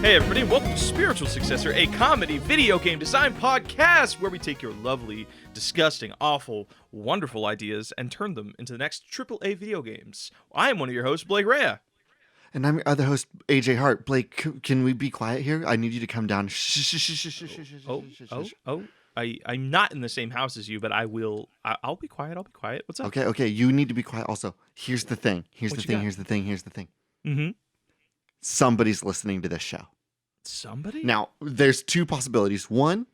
Hey everybody, welcome to Spiritual Successor, a comedy video game design podcast where we take your lovely, disgusting, awful, wonderful ideas and turn them into the next AAA video games. I am one of your hosts, Blake Rea. And I'm your other host, AJ Hart. Blake, can we be quiet here? I need you to come down. I'm not in the same house as you, but I'll be quiet. What's up? Okay. You need to be quiet also. Here's the thing. Here's the thing. Mm-hmm. Somebody's listening to this show. Somebody? Now, there's two possibilities. One,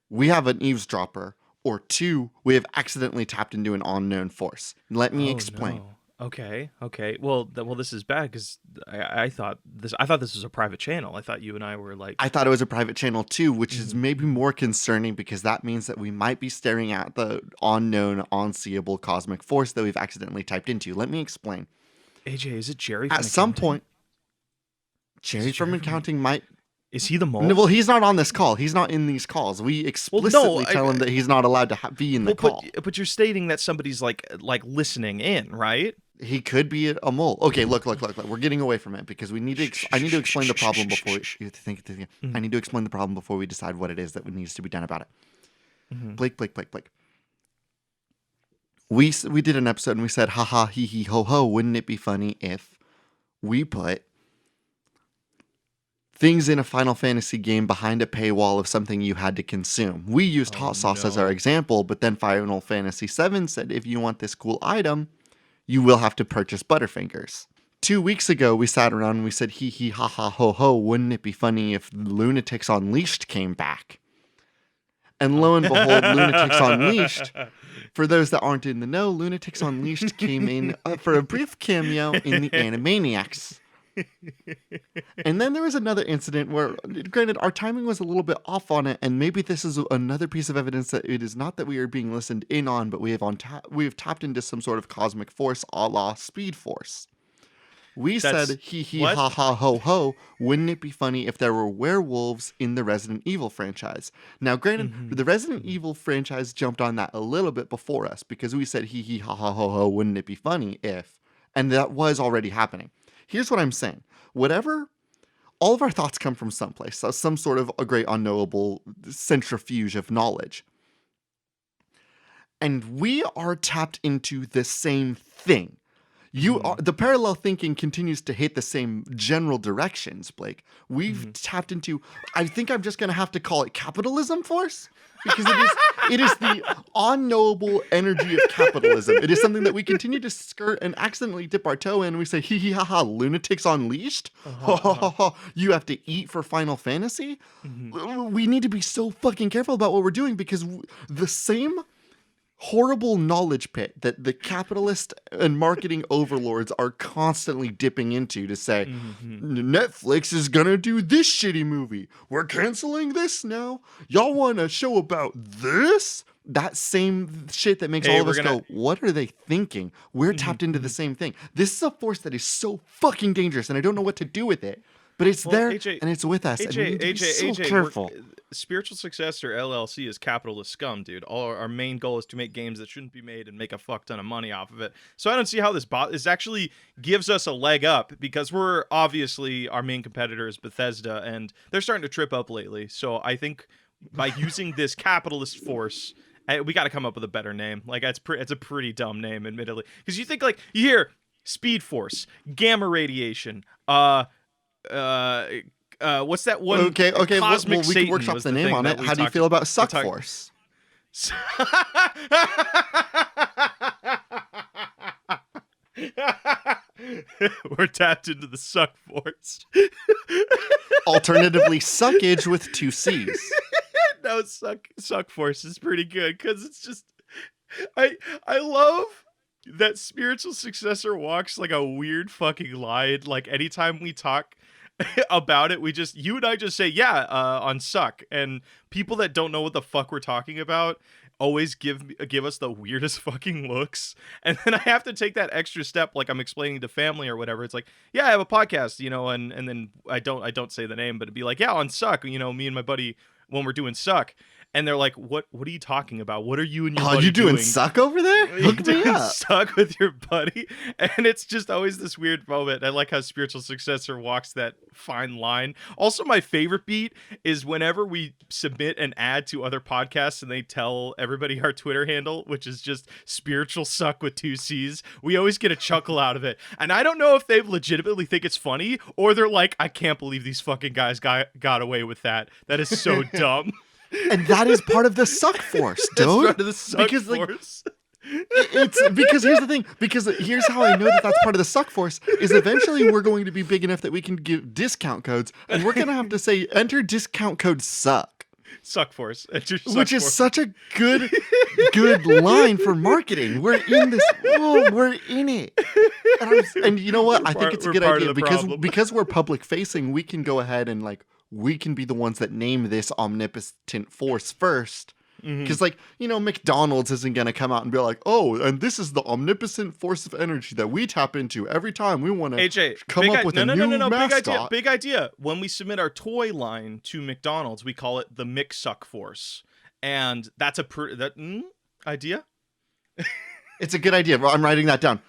we have an eavesdropper. Or two, we have accidentally tapped into an unknown force. Let me explain. No. Okay. Well, this is bad because I thought this was a private channel. I thought you and I were like. I thought it was a private channel too, which is maybe more concerning because that means that we might be staring at the unknown, unseeable cosmic force that we've accidentally typed into. Let me explain. AJ, is it Jerry? At some point, Jerry from accounting might. Is he the mole? No, well, he's not on this call. He's not in these calls. We explicitly tell him that he's not allowed to be in the call. But you're stating that somebody's like listening in, right? He could be a mole. Okay, look. We're getting away from it because we need to. I need to explain the problem before you think. I need to explain the problem before we decide what it is that needs to be done about it. Mm-hmm. Blake. We did an episode and we said, ha ha, hee hee, ho ho. Wouldn't it be funny if we put things in a Final Fantasy game behind a paywall of something you had to consume? We used hot sauce as our example, but then Final Fantasy VII said, if you want this cool item, you will have to purchase Butterfingers. 2 weeks ago, we sat around and we said, hee hee, ha ha, ho ho, wouldn't it be funny if Lunatics Unleashed came back? And lo and behold, Lunatics Unleashed, for those that aren't in the know, Lunatics Unleashed came in for a brief cameo in the Animaniacs. And then there was another incident where, granted, our timing was a little bit off on it, and maybe this is another piece of evidence that it is not that we are being listened in on, but we have tapped into some sort of cosmic force a la Speed Force. We said, hee hee, ha ha, ho ho, wouldn't it be funny if there were werewolves in the Resident Evil franchise? Now, granted, the Resident Evil franchise jumped on that a little bit before us, because we said, hee hee, ha ha, ho ho, wouldn't it be funny if, and that was already happening. Here's what I'm saying. All of our thoughts come from someplace, so some sort of a great unknowable centrifuge of knowledge. And we are tapped into the same thing. The parallel thinking continues to hit the same general directions, Blake. We've tapped into, I think I'm just going to have to call it capitalism force, because it is the unknowable energy of capitalism. It is something that we continue to skirt and accidentally dip our toe in, and we say, hee hee ha ha, Lunatics Unleashed? You have to eat for Final Fantasy? We need to be so fucking careful about what we're doing, because the same horrible knowledge pit that the capitalist and marketing overlords are constantly dipping into to say, Netflix is gonna do this shitty movie. We're canceling this now. Y'all want a show about this? That same shit that makes all of us go, what are they thinking? We're tapped into the same thing. This is a force that is so fucking dangerous, and I don't know what to do with it. But it's there, AJ, and it's with us. And we need to be so careful. Spiritual Successor LLC is capitalist scum, dude. Our main goal is to make games that shouldn't be made and make a fuck ton of money off of it. So I don't see how this actually gives us a leg up, because we're obviously, our main competitor is Bethesda, and they're starting to trip up lately. So I think by using this capitalist force, we got to come up with a better name. Like, it's a pretty dumb name, admittedly, because you think, like, you hear Speed Force, gamma radiation, what's that one? Okay. Cosmic We can workshop the name on it. How do you feel about Succ Force? We're tapped into the Succ Force. Alternatively, Suckage with 2 C's. No, Succ Force is pretty good, because it's just, I love that Spiritual Successor walks like a weird fucking line. Like, anytime we talk about it, you and I just say, on Succ, and people that don't know what the fuck we're talking about always give us the weirdest fucking looks, and then I have to take that extra step, like I'm explaining to family or whatever. It's like, I have a podcast, and then I don't say the name, but it'd be like, on Succ, me and my buddy, when we're doing Succ, and they're like, what are you talking about? What are you and your Oh, buddy you doing doing? Succ over there? You're Hook me doing up. Succ with your buddy, and it's just always this weird moment. I like how Spiritual Successor walks that fine line. Also, my favorite beat is whenever we submit an ad to other podcasts and they tell everybody our Twitter handle, which is just Spiritual Succ with 2 C's. We always get a chuckle out of it, and I don't know if they legitimately think it's funny or they're like, I can't believe these fucking guys got away with that. That is so dumb. And that is part of the Succ force, dude. That's part of the Succ because force. it's because here's the thing. Because here's how I know that that's part of the Succ force is eventually we're going to be big enough that we can give discount codes, and we're gonna have to say enter discount code Succ. Succ force, which is such a good line for marketing. We're in this. Oh, we're in it. And you know what? I think it's a good idea because we're public facing. We can go ahead and we can be the ones that name this omnipotent force first. Because, McDonald's isn't going to come out and be like, oh, and this is the omnipotent force of energy that we tap into every time we want to come up with a new mascot. Big idea. When we submit our toy line to McDonald's, we call it the McSuck Force. And that's idea? It's a good idea. I'm writing that down.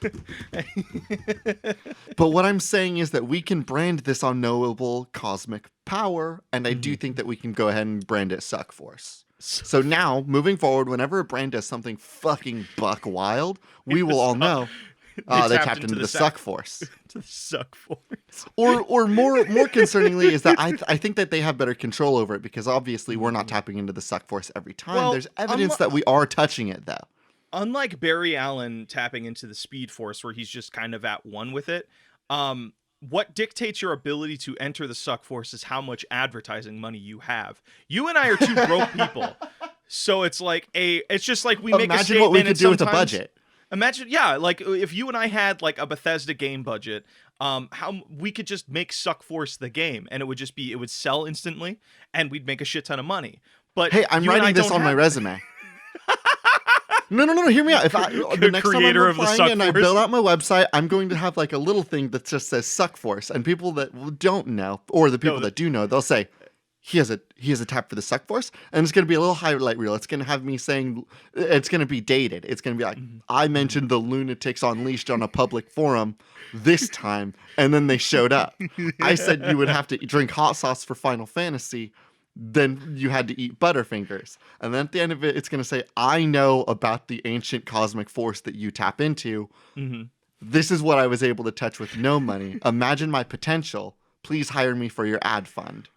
But what I'm saying is that we can brand this unknowable cosmic power, and I do think that we can go ahead and brand it Succ Force. So now, moving forward, whenever a brand does something fucking buck wild, we will all know they tapped into the Succ Force. To the Succ Force. Or more concerningly is that I think that they have better control over it because obviously we're not tapping into the Succ Force every time. Well, there's evidence that we are touching it, though. Unlike Barry Allen tapping into the Speed Force, where he's just kind of at one with it, what dictates your ability to enter the Succ Force is how much advertising money you have. You and I are two broke people, so it's just like we make a statement. Imagine what we could do with a budget. Imagine, yeah, like if you and I had like a Bethesda game budget, how we could just make Succ Force the game, and it would sell instantly, and we'd make a shit ton of money. But hey, I'm writing this on my resume. No, hear me out. If the next time I'm applying and I build out my website, I'm going to have like a little thing that just says Succ Force, and people that don't know, or the people that do know, they'll say, he has a tap for the Succ Force, and it's going to be a little highlight reel. It's going to have me saying, it's going to be dated. It's going to be like, I mentioned the lunatics unleashed on a public forum this time, and then they showed up. I said you would have to drink hot sauce for Final Fantasy, then you had to eat Butterfingers. And then at the end of it, it's going to say, I know about the ancient cosmic force that you tap into. This is what I was able to touch with no money. Imagine my potential. Please hire me for your ad fund.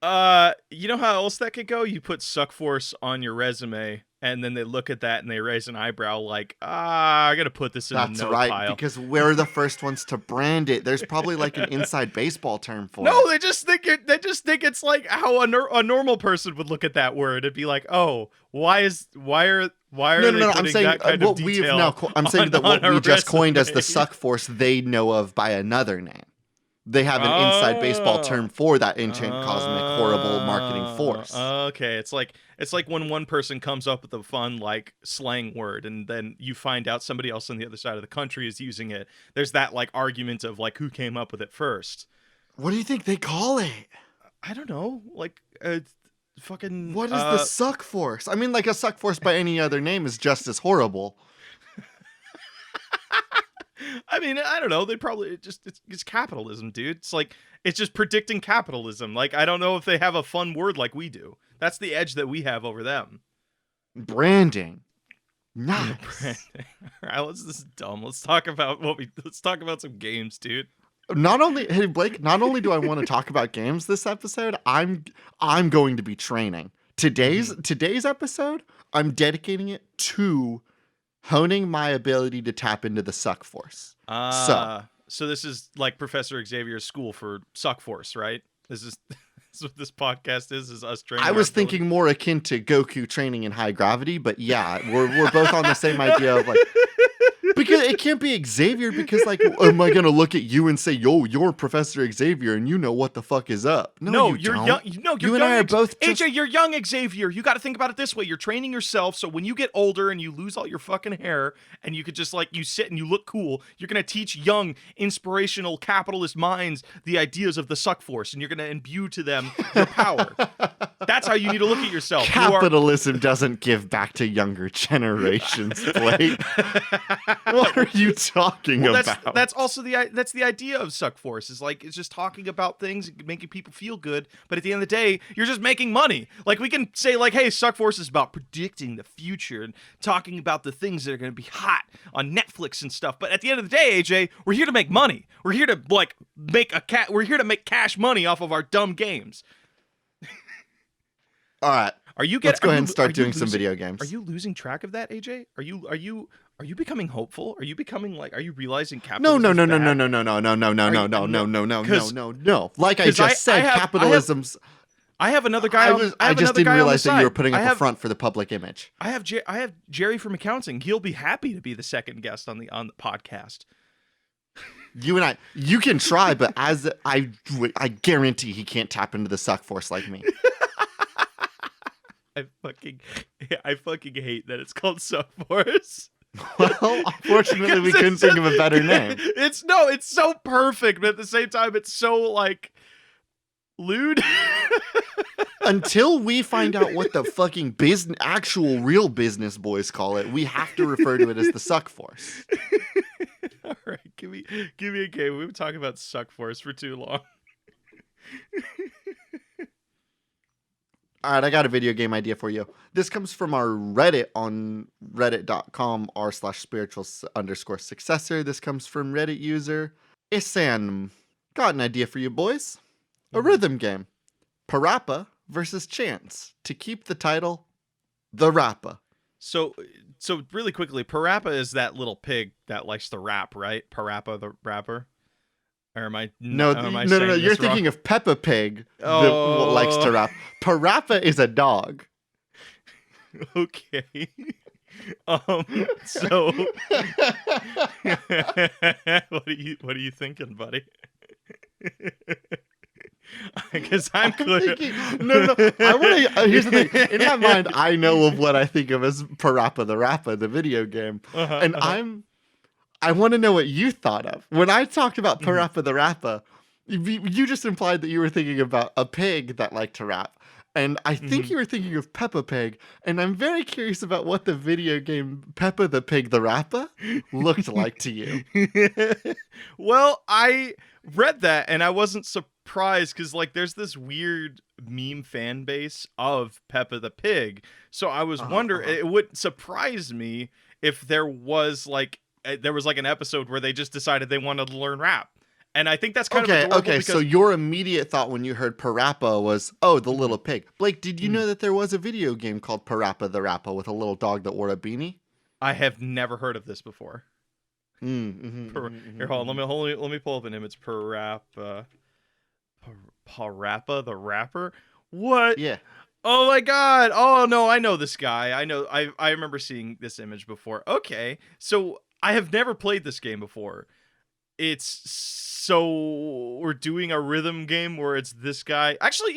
You know how else that could go? You put Succ Force on your resume, and then they look at that and they raise an eyebrow like, I gotta put this in the no right, pile. Because we're the first ones to brand it. There's probably like an inside baseball term for it. No, they just think it's like how a normal person would look at that word. It'd be like, oh, why are they I'm saying that kind of detail I'm saying that what we just coined as the resume? Succ Force, they know of by another name. They have an inside baseball term for that ancient cosmic horrible marketing force. Okay, it's like when one person comes up with a fun like slang word, and then you find out somebody else on the other side of the country is using it. There's that like argument of like who came up with it first. What do you think they call it? I don't know, like fucking. What is the Succ Force? I mean, like a Succ Force by any other name is just as horrible. I mean, I don't know. They probably it's capitalism, dude. It's just predicting capitalism. Like, I don't know if they have a fun word like we do. That's the edge that we have over them. Branding. Nice. Branding. All right, this is dumb. Let's talk about some games, dude. Hey Blake, not only do I want to talk about games this episode, I'm going to be training. Today's episode, I'm dedicating it to honing my ability to tap into the Succ Force. So this is like Professor Xavier's school for Succ Force, right? This is what this podcast is us training. I was thinking more akin to Goku training in high gravity, but yeah, we're both on the same idea of like, because it can't be Xavier, because like, am I gonna look at you and say, yo, you're Professor Xavier and you know what the fuck is up? No, you're young. No, you're you and I are both AJ, you're young Xavier. You got to think about it this way. You're training yourself, so when you get older and you lose all your fucking hair and you could just like, you sit and you look cool, you're gonna teach young, inspirational, capitalist minds the ideas of the Succ Force, and you're gonna imbue to them your power. That's how you need to look at yourself. Capitalism doesn't give back to younger generations, Blake. What are you talking about? That's also the idea of Succ Force is like it's just talking about things, making people feel good. But at the end of the day, you're just making money. Like we can say like, hey, Succ Force is about predicting the future and talking about the things that are going to be hot on Netflix and stuff. But at the end of the day, AJ, we're here to make money. We're here to like We're here to make cash money off of our dumb games. All right. Let's go ahead and start doing some video games. Are you losing track of that, AJ? Are you becoming hopeful? Are you realizing capitalism? No. Like I just said, capitalism's. I have another guy. I just didn't realize that you were putting up a front for the public image. I have Jerry from accounting. He'll be happy to be the second guest on the podcast. You can try, but I guarantee he can't tap into the Succ Force like me. I fucking hate that it's called Succ Force. Well, unfortunately, we couldn't think of a better name. It's so perfect, but at the same time, it's so like lewd. Until we find out what the fucking actual real business boys call it, we have to refer to it as the Succ Force. All right, give me a game. We've been talking about Succ Force for too long. All right, I got a video game idea for you. This comes from our Reddit on reddit.com/spiritual_successor. This comes from Reddit user Isan. Got an idea for you boys. A rhythm game. Parappa versus Chance. To keep the title, The Rappa. So really quickly, Parappa is that little pig that likes to rap, right? Parappa the rapper? Or am I No, you're thinking of Peppa Pig that likes to rap. Parappa is a dog. Okay. So what are you thinking, buddy? Because I'm clear. No. I want to. Here's the thing. In my mind, I know of what I think of as Parappa the Rappa, the video game, and I want to know what you thought of when I talked about Parappa the Rappa. You just implied that you were thinking about a pig that liked to rap, and I think you were thinking of Peppa Pig. And I'm very curious about what the video game Peppa the Pig the Rappa looked like to you. Well, I read that and I wasn't surprised because like there's this weird meme fan base of Peppa the Pig, so I was wondering. It would surprise me if there was like an episode where they just decided they wanted to learn rap. And I think that's kind of adorable. Okay, so your immediate thought when you heard Parappa was, oh, the little pig. Blake, did you know that there was a video game called Parappa the Rappa with a little dog that wore a beanie? I have never heard of this before. Here, hold on. Let me pull up an image. Parappa the rapper? What? Yeah. Oh my god. Oh no, I know this guy. I remember seeing this image before. Okay. So I have never played this game before. So we're doing a rhythm game where it's this guy. Actually,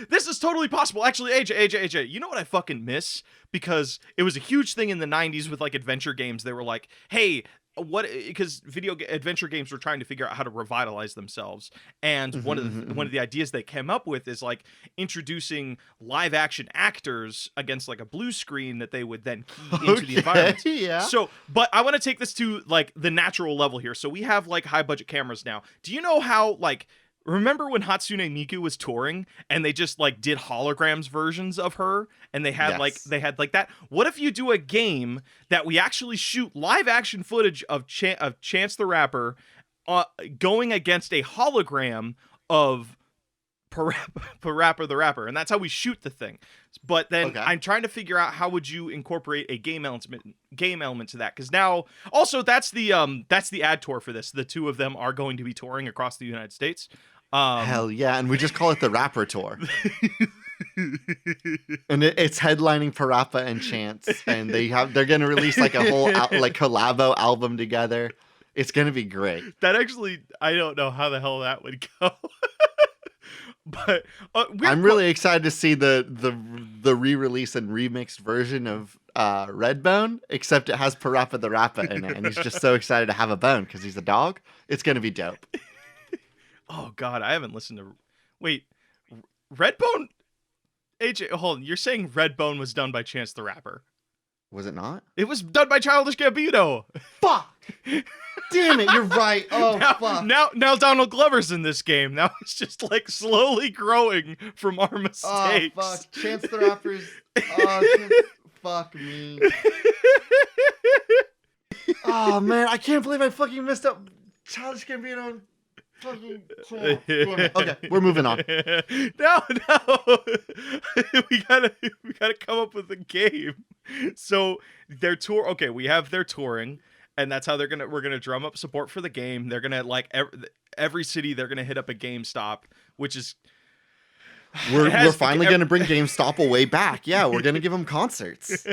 this is totally possible. Actually, AJ, you know what I fucking miss? Because it was a huge thing in the 90s with like adventure games. They were like, hey, because adventure games were trying to figure out how to revitalize themselves, and one of the ideas they came up with is like introducing live action actors against like a blue screen that they would then key into the environment. Yeah. So, but I want to take this to like the natural level here. So we have like high budget cameras now. Do you know how like remember when Hatsune Miku was touring and they just like did holograms versions of her and they had like that? What if you do a game that we actually shoot live action footage of Chance the Rapper going against a hologram of Parappa the Rapper, and that's how we shoot the thing. But then I'm trying to figure out how would you incorporate a game element to that, because now also that's the ad tour for this. The two of them are going to be touring across the United States. Hell yeah, and we just call it the Rapper Tour. And it's headlining Parappa and Chance, and they're gonna release like a whole like collabo album together. It's gonna be great. That actually, I don't know how the hell that would go. But I'm really excited to see the re-release and remixed version of Redbone, except it has Parappa the Rappa in it, and he's just so excited to have a bone because he's a dog. It's gonna be dope. Oh god, I haven't listened to. Wait, Redbone AJ, hold on. You're saying Redbone was done by Chance the Rapper? Was it not? It was done by Childish Gambino. Fuck! Damn it, you're right. Oh, fuck. Now Donald Glover's in this game. Now it's just like slowly growing from our mistakes. Oh, fuck. Chance the Rapper's... fuck me. Oh, man, I can't believe I fucking messed up Childish Gambino. Fucking... Okay, we're moving on. No. we gotta come up with a game. So their tour. Okay, we have their touring, and that's how we're gonna drum up support for the game. They're gonna like every city. They're gonna hit up a GameStop, which is we're finally gonna bring GameStop away back. Yeah, we're gonna give them concerts.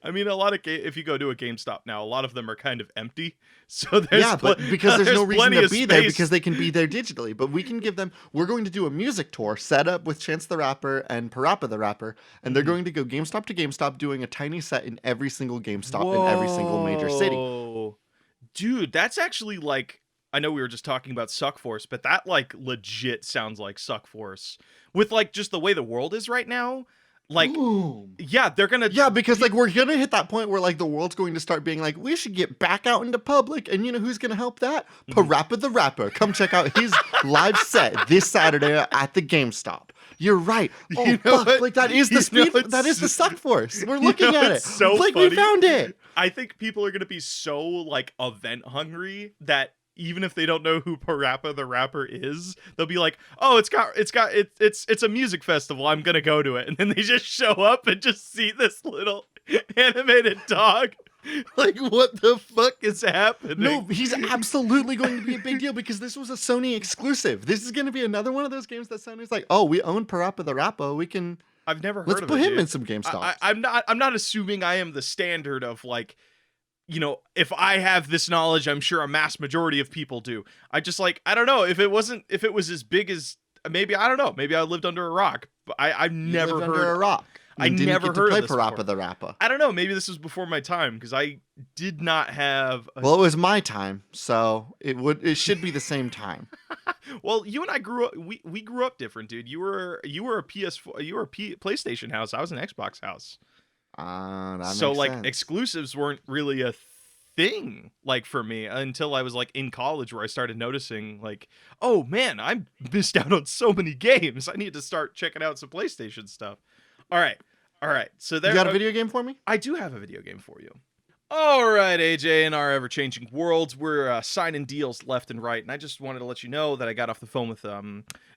I mean, a lot of if you go to a GameStop now, a lot of them are kind of empty. So there's but because there's no reason to be there, space. because they can be there digitally. But we can give them. We're going to do a music tour set up with Chance the Rapper and Parappa the Rapper, and they're going to go GameStop to GameStop, doing a tiny set in every single GameStop in every single major city. Dude, that's actually like. I know we were just talking about Succ Force, but that like legit sounds like Succ Force with like just the way the world is right now. Like, Boom. Yeah, they're gonna... Yeah, because, like, we're gonna hit that point where, like, the world's going to start being like, we should get back out into public, and you know who's gonna help that? Parappa the Rapper. Come check out his live set this Saturday at the GameStop. You're right. Oh, you know fuck. what? Like, that is the speed... That is the Succ Force. We're looking at it. So like, funny. we found it. I think people are gonna be so, like, event hungry that even if they don't know who Parappa the Rapper is, they'll be like, "Oh, it's a music festival. I'm gonna go to it." And then they just show up and just see this little animated dog. Like, what the fuck is happening? No, he's absolutely going to be a big deal because this was a Sony exclusive. This is going to be another one of those games that Sony's like, "Oh, we own Parappa the Rapper. We can." I've never heard Let's of put it, him dude. in some GameStop. I'm not assuming I am the standard of like. You know, if I have this knowledge, I'm sure a mass majority of people do. I just like, I don't know if it was as big as maybe, I don't know. Maybe I lived under a rock, but I've never heard under a rock. I never heard play of this Parappa before. the Rapper. I don't know. Maybe this was before my time because I did not have. Well, it was my time, so it should be the same time. Well, you and I grew up. We grew up different, dude. You were a PS4. You were a PlayStation house. I was an Xbox house. So like sense. exclusives weren't really a thing like for me until I was like in college, where I started noticing like, oh man, I missed out on so many games. I need to start checking out some PlayStation stuff. All right. So there. You got a video game for me? I do have a video game for you. All right, AJ, in our ever-changing worlds, we're signing deals left and right, and I just wanted to let you know that I got off the phone with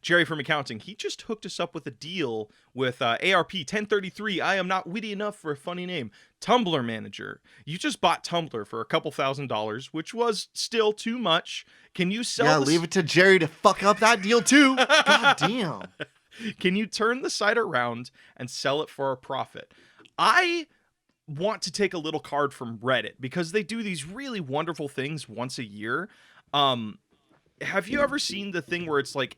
Jerry from accounting. He just hooked us up with a deal with ARP 1033. I am not witty enough for a funny name. Tumblr manager. You just bought Tumblr for a couple $1,000s, which was still too much. Can you sell? Yeah, leave it to Jerry to fuck up that deal too. God damn. Can you turn the site around and sell it for a profit? I want to take a little card from Reddit because they do these really wonderful things once a year. Have you ever seen the thing where it's like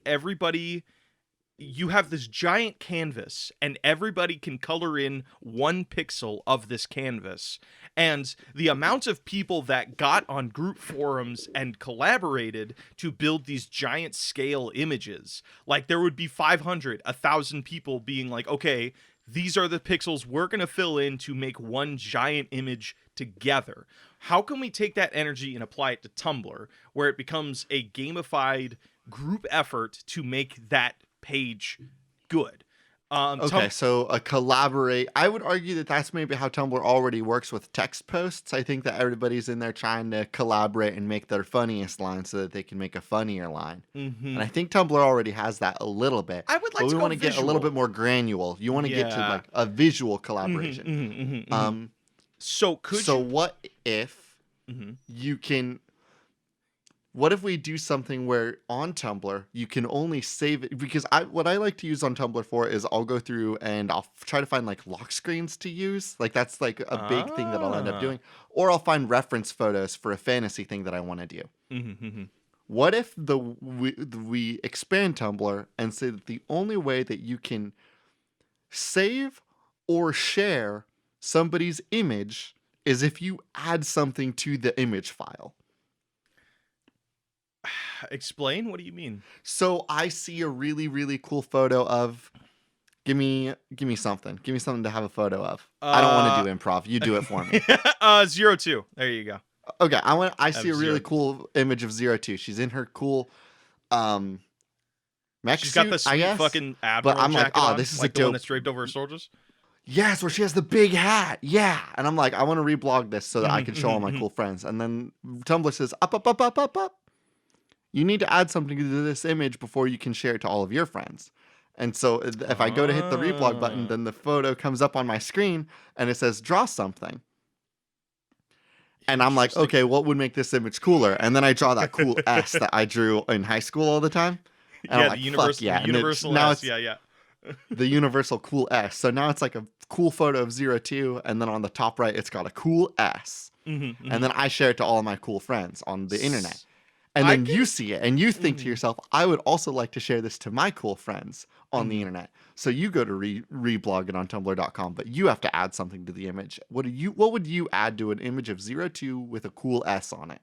you have this giant canvas and everybody can color in 1 pixel of this canvas, and the amount of people that got on group forums and collaborated to build these giant scale images, like there would be 500, 1,000 people being like, okay, these are the pixels we're going to fill in to make one giant image together. How can we take that energy and apply it to Tumblr, where it becomes a gamified group effort to make that page good? Okay, so a collaborate. I would argue that that's maybe how Tumblr already works with text posts. I think that everybody's in there trying to collaborate and make their funniest line so that they can make a funnier line. Mm-hmm. And I think Tumblr already has that a little bit. I would like but to we want to get a little bit more granular. You want to get to like a visual collaboration. So what if you can... What if we do something where on Tumblr you can only save it? Because what I like to use on Tumblr for is I'll go through and I'll try to find like lock screens to use. Like that's like a big thing that I'll end up doing. Or I'll find reference photos for a fantasy thing that I want to do. What if we expand Tumblr and say that the only way that you can save or share somebody's image is if you add something to the image file? Explain. What do you mean? So I see a really, really cool photo of Give me something. Give me something to have a photo of. I don't want to do improv. You do it for me. 02. There you go. Okay, I see a really 02. cool image of 02. She's in her cool mech She's suit, got the I sweet guess. fucking But admiral I'm like, jacket on, this is like a the one dope. that's draped over her shoulders. Yes, where she has the big hat. Yeah. And I'm like, I want to reblog this so that I can show all my cool friends. And then Tumblr says, up. You need to add something to this image before you can share it to all of your friends. And so if I go to hit the reblog button, then the photo comes up on my screen and it says, draw something. And I'm like, okay, what would make this image cooler? And then I draw that cool S that I drew in high school all the time. And I'm like, fuck yeah. The universal now S. it's Yeah. the universal cool S. So now it's like a cool photo of 02. And then on the top right, it's got a cool S. And then I share it to all of my cool friends on the internet. And then you see it and you think to yourself, I would also like to share this to my cool friends on the internet. So you go to reblog it on tumblr.com, but you have to add something to the image. What would you add to an image of 02 with a cool S on it?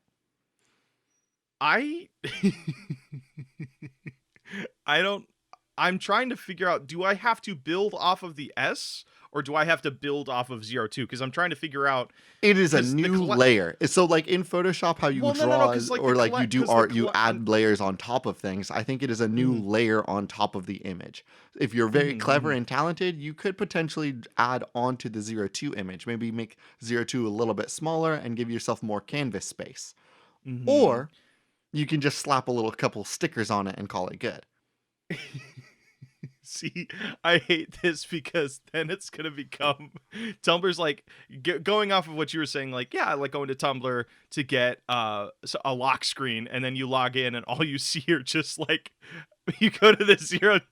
I'm trying to figure out, do I have to build off of the S or do I have to build off of 02? Because I'm trying to figure out. It is a new layer. So like in Photoshop, how you draw or like you do art, you add layers on top of things. I think it is a new layer on top of the image. If you're very clever and talented, you could potentially add onto the 02 image. Maybe make 02 a little bit smaller and give yourself more canvas space. Or you can just slap a couple stickers on it and call it good. See, I hate this because then it's going to become Tumblr's like going off of what you were saying. Like, yeah, I like going to Tumblr to get a lock screen and then you log in and all you see are just like, you go to the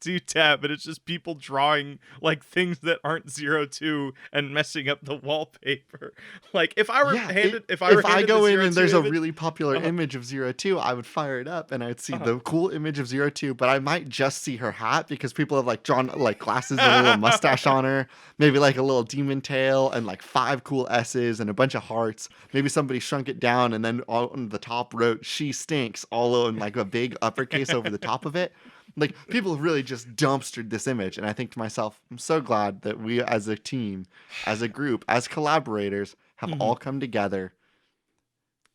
02 tab and it's just people drawing like things that aren't 02 and messing up the wallpaper. Like if I were handed, if I go in and there's a really popular image of 02, I would fire it up and I'd see the cool image of 02, but I might just see her hat because people have like drawn like glasses and a little mustache on her, maybe like a little demon tail and like 5 cool S's and a bunch of hearts. Maybe somebody shrunk it down and then on the top wrote "she stinks" all in like a big uppercase over the top of it. Like people have really just dumpstered this image, and I think to myself, I'm so glad that we as a team, as a group, as collaborators have all come together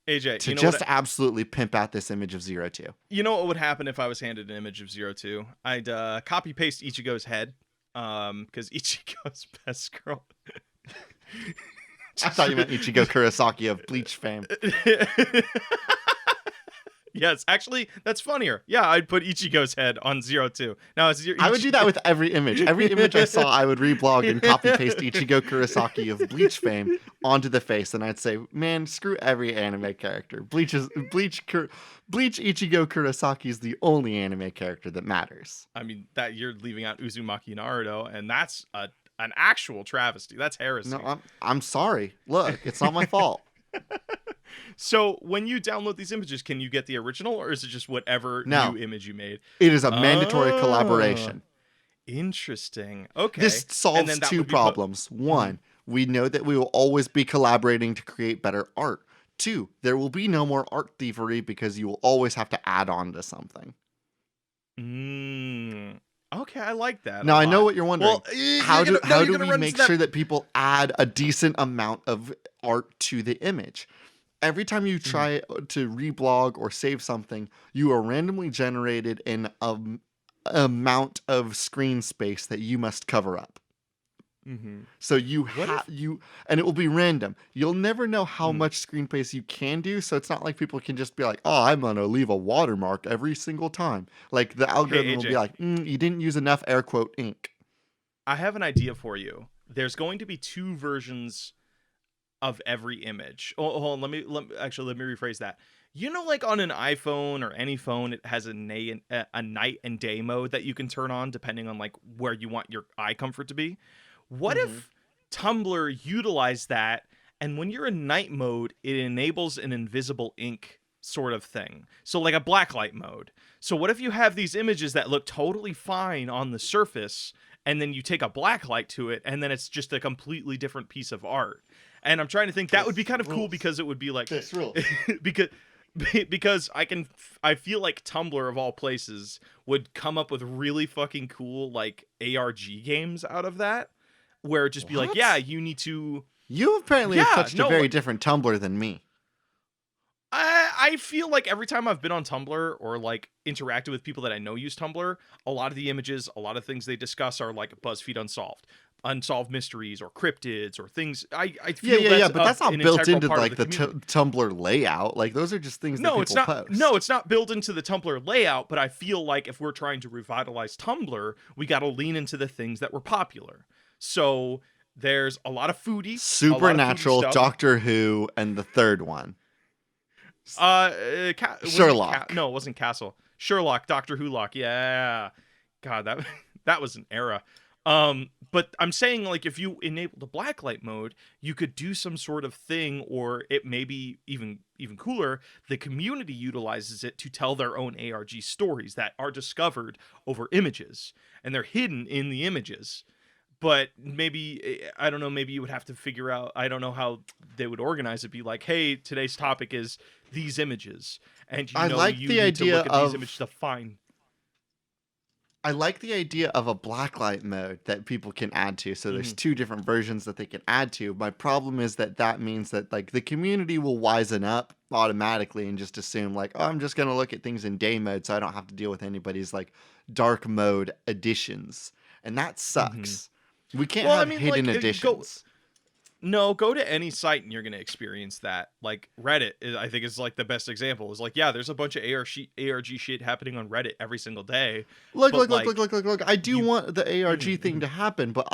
AJ, to just absolutely pimp out this image of 02. You know what would happen if I was handed an image of 02? I'd copy paste Ichigo's head, because Ichigo's best girl. I thought you meant Ichigo Kurosaki of Bleach fame. Yes, actually, that's funnier. Yeah, I'd put Ichigo's head on 02. Now, I would do that with every image. Every image I saw, I would reblog and copy paste Ichigo Kurosaki of Bleach fame onto the face, and I'd say, man, screw every anime character. Bleach Ichigo Kurosaki is the only anime character that matters. I mean, that you're leaving out Uzumaki Naruto, and that's an actual travesty. That's heresy. No, I'm sorry. Look, it's not my fault. So when you download these images, can you get the original or is it just whatever new image you made? It is a mandatory collaboration. Interesting. Okay. This solves 2 problems. 1, we know that we will always be collaborating to create better art. 2, there will be no more art thievery because you will always have to add on to something. Okay, I like that. Now I know what you're wondering. Well, how do we make sure that people add a decent amount of art to the image? Every time you try to reblog or save something, you are randomly generated an amount of screen space that you must cover up. So and it will be random. You'll never know how much screen space you can do. So it's not like people can just be like, "Oh, I'm gonna leave a watermark every single time." Like the algorithm will be like, "You didn't use enough air quote ink." I have an idea for you. There's going to be 2 versions of every image. Oh, hold on, let me rephrase that. You know, like on an iPhone or any phone, it has a night and day mode that you can turn on depending on like where you want your eye comfort to be. What if Tumblr utilized that, and when you're in night mode, it enables an invisible ink sort of thing. So like a blacklight mode. So what if you have these images that look totally fine on the surface, and then you take a blacklight to it, and then it's just a completely different piece of art? And I'm trying to think that would be kind of cool because it would be like this rule. because because I feel like Tumblr of all places would come up with really fucking cool like ARG games out of that, where it'd just be like, yeah, What? you need to, You apparently have yeah, touched a no, very like, different Tumblr than me. I feel like every time I've been on Tumblr or like interacted with people that I know use Tumblr, a lot of the images, a lot of things they discuss are like BuzzFeed unsolved mysteries or cryptids or things. I Yeah, feel yeah, yeah, that's but that's an not built integral into part of like the the community. Tumblr layout. Like those are just things that No, it's people not. No, post. it's not built into the Tumblr layout. But I feel like if we're trying to revitalize Tumblr, we got to lean into the things that were popular. So there's a lot of foodie Supernatural, stuff. Doctor Who, and the third one, Was it Cat? Sherlock. No, it wasn't Castle. Sherlock, Doctor Who Lock. Yeah, God, that that was an era. But I'm saying like if you enable the blacklight mode, you could do some sort of thing, or it may be even cooler. The community utilizes it to tell their own ARG stories that are discovered over images, and they're hidden in the images. But maybe I don't know. Maybe you would have to figure out. I don't know how they would organize it. Be like, hey, today's topic is these images, and I like you the need to idea look at these of images to find. I like the idea of a blacklight mode that people can add to. So there's Mhm. two different versions that they can add to. My problem is that that means that like the community will wisen up automatically and just assume like, oh, I'm just gonna look at things in day mode, so I don't have to deal with anybody's like dark mode additions, and that Mhm. sucks. We can't Well, I have mean, hidden like, go. additions. No, go to any site and you're gonna experience that. Like Reddit, I think is like the best example. Is like, yeah, there's a bunch of ARG shit happening on Reddit every single day, Look, but look, look, look, like look, look, look. I do you. want the ARG Mhm, thing mhm. to happen, but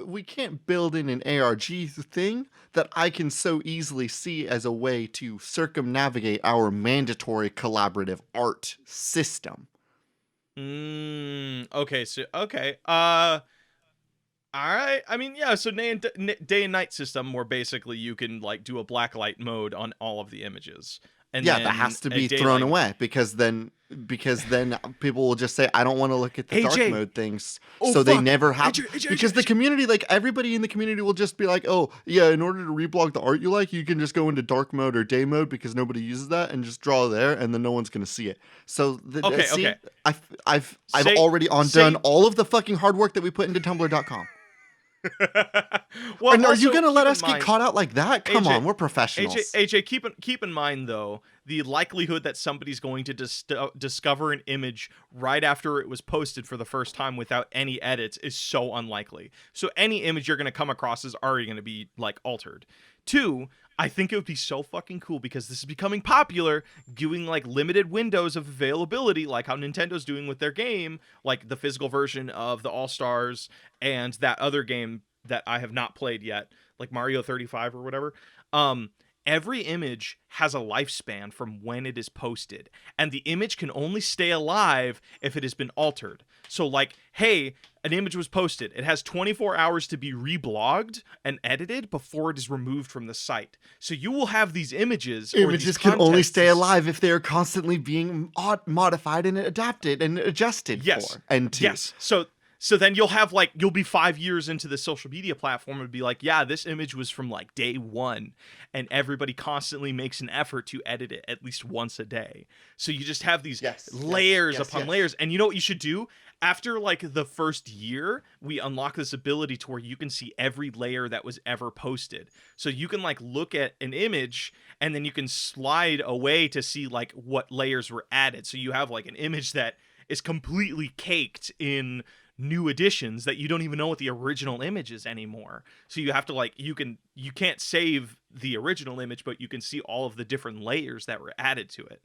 we can't build in an ARG thing that I can so easily see as a way to circumnavigate our mandatory collaborative art system. Okay, so okay. All right. I mean, yeah. So day and night system, where basically you can like do a blacklight mode on all of the images, and Yeah, that then has to a be thrown daylight. away because then people will just say I don't want to look at the dark AJ. mode things, Oh so they fuck. never have because the AJ. community like everybody in the community will just be like, "Oh, yeah, in order to reblog the art you like, you can just go into dark mode or day mode because nobody uses that and just draw there and then no one's going to see it." So Okay. see, Okay. I've Say already undone say. all of the fucking hard work that we put into tumblr.com. Well, And are you also going to keep let in us get mind, caught out like that? Come AJ. on, we're professionals. Keep in mind though, the likelihood that somebody's going to discover an image right after it was posted for the first time without any edits is so unlikely. So any image you're going to come across is already going to be like altered. Two, I think it would be so fucking cool because this is becoming popular, doing like limited windows of availability, like how Nintendo's doing with their game, like the physical version of the All Stars and that other game that I have not played yet, like Mario 35 or whatever. Um, every image has a lifespan from when it is posted, and the image can only stay alive if it has been altered. So, like, hey, an image was posted. It has 24 hours to be reblogged and edited before it is removed from the site. So you will have these images or these Images can only contents. stay alive if they are constantly being modified and adapted and adjusted Yes. for and to. Yes. So then you'll have like you'll be 5 years into the social media platform and be like, yeah, this image was from like day one, and everybody constantly makes an effort to edit it at least once a day. So you just have these Yes, layers yes, upon yes. layers, and you know what you should do? After like the first year, we unlock this ability to where you can see every layer that was ever posted. So you can like look at an image and then you can slide away to see like what layers were added. So you have like an image that is completely caked in new additions that you don't even know what the original image is anymore. So you have to like you can't save the original image, but you can see all of the different layers that were added to it.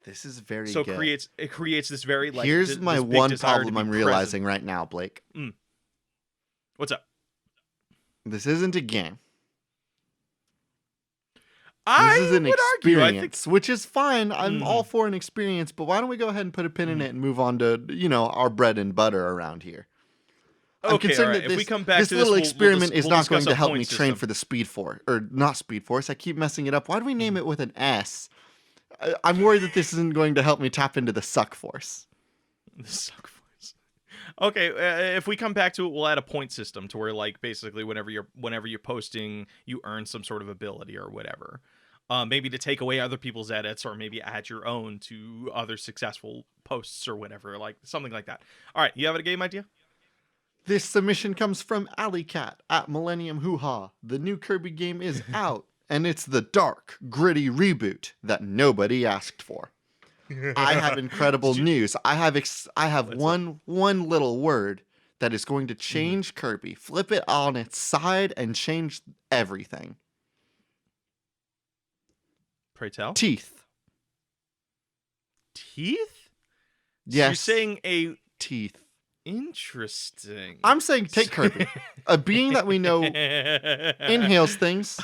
This is very So good. it creates this very like Here's my this big one desire to problem be I'm present. realizing right now, Blake. What's up? This isn't a game. This is I an would argue. I think experience, which is fine. I'm all Mhm. for an experience, but why don't we go ahead and put a pin in Mhm. it and move on to, our bread and butter around here? I'm Okay, all concerned right. that If we this come back this to this, little experiment is we'll not going discuss a to help me point train system. for the Speed Force, or not Speed Force. I keep messing it up. Why do we name Mhm. it with an S? I'm worried that this isn't going to help me tap into the Succ Force. The Succ voice. Okay, if we come back to it, we'll add a point system to where like basically whenever you're posting, you earn some sort of ability or whatever. maybe to take away other people's edits or maybe add your own to other successful posts or whatever, like something like that. All right, you have a game idea? This submission comes from Alleycat at Millennium Hoo Ha. The new Kirby game is out, and it's the dark, gritty reboot that nobody asked for. I have incredible news. I have one little word that is going to change Kirby. Flip it on its side and change everything. Pray tell. Teeth. Teeth? Yes. So you're saying a teeth. Interesting. I'm saying take Kirby, a being that we know inhales things,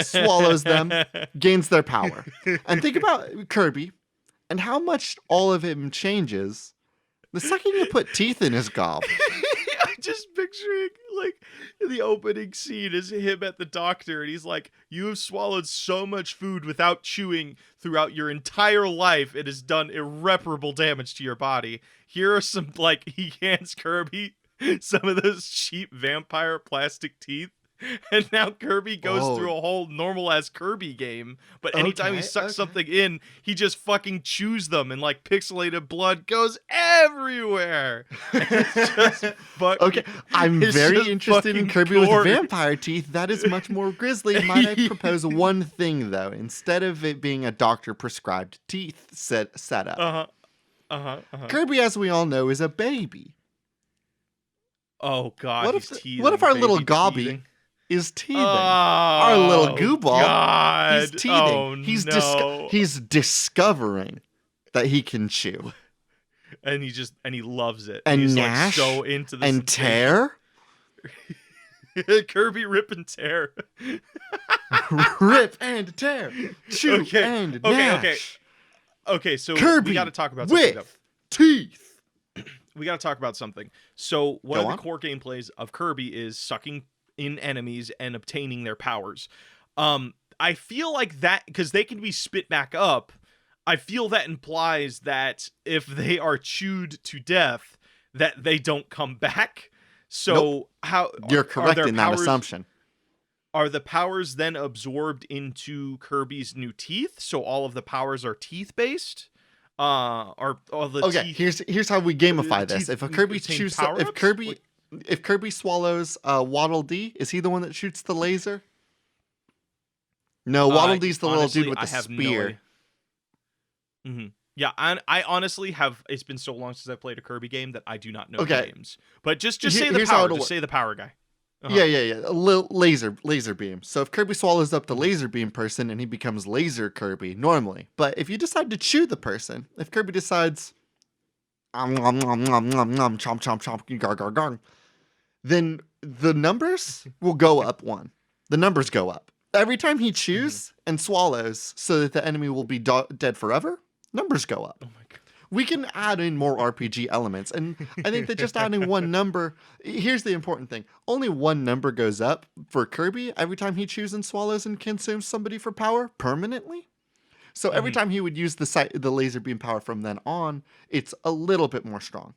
swallows them, gains their power. And think about Kirby and how much all of him changes the second you put teeth in his gob. I'm just picturing, like, the opening scene is him at the doctor, and he's like, you have swallowed so much food without chewing throughout your entire life, it has done irreparable damage to your body. Here are some, like, he hands Kirby some of those cheap vampire plastic teeth. And now Kirby goes through a whole normal-ass Kirby game, but anytime he sucks something in, he just fucking chews them, and, like, pixelated blood goes everywhere. It's just fucking, I'm very interested in Kirby with vampire teeth. That is much more grisly. Might I propose one thing, though? Instead of it being a doctor-prescribed teeth setup, Kirby, as we all know, is a baby. Oh, God, what if our little gobby is teething? Our little goo ball, God. he's teething. Oh, he's discovering that he can chew. And he loves it. And he's gnash, like so into this. And tear. Kirby rip and tear. Rip and tear. Chew and gnash. Okay, so Kirby we got to talk about something with teeth. We got to talk about something. So one Go of on. the core gameplays of Kirby is sucking in enemies and obtaining their powers. I feel like that, because they can be spit back up, I feel that implies that if they are chewed to death, that they don't come back. So Nope. how You're correct in that assumption. Are the powers then absorbed into Kirby's new teeth? So all of the powers are teeth based? Are all the teeth, here's how we gamify this. If a Kirby chews, if Kirby swallows Waddle Dee, is he the one that shoots the laser? No, Waddle Dee's the little dude with the spear. Yeah, I honestly have. It's been so long since I played a Kirby game that I do not know the names. But just say the power. Just say the power guy. Yeah. A little laser beam. So if Kirby swallows up the laser beam person and he becomes Laser Kirby normally, but if you decide to chew the person, if Kirby decides, chomp chomp chomp, gar gar gar, then the numbers will go up one. The numbers go up every time he chews and swallows, so that the enemy will be dead forever. Numbers go up. Oh my God. We can add in more RPG elements, and I think that just adding one number, here's the important thing. Only one number goes up for Kirby every time he chews and swallows and consumes somebody for power permanently. So every time he would use the laser beam power from then on, it's a little bit more strong.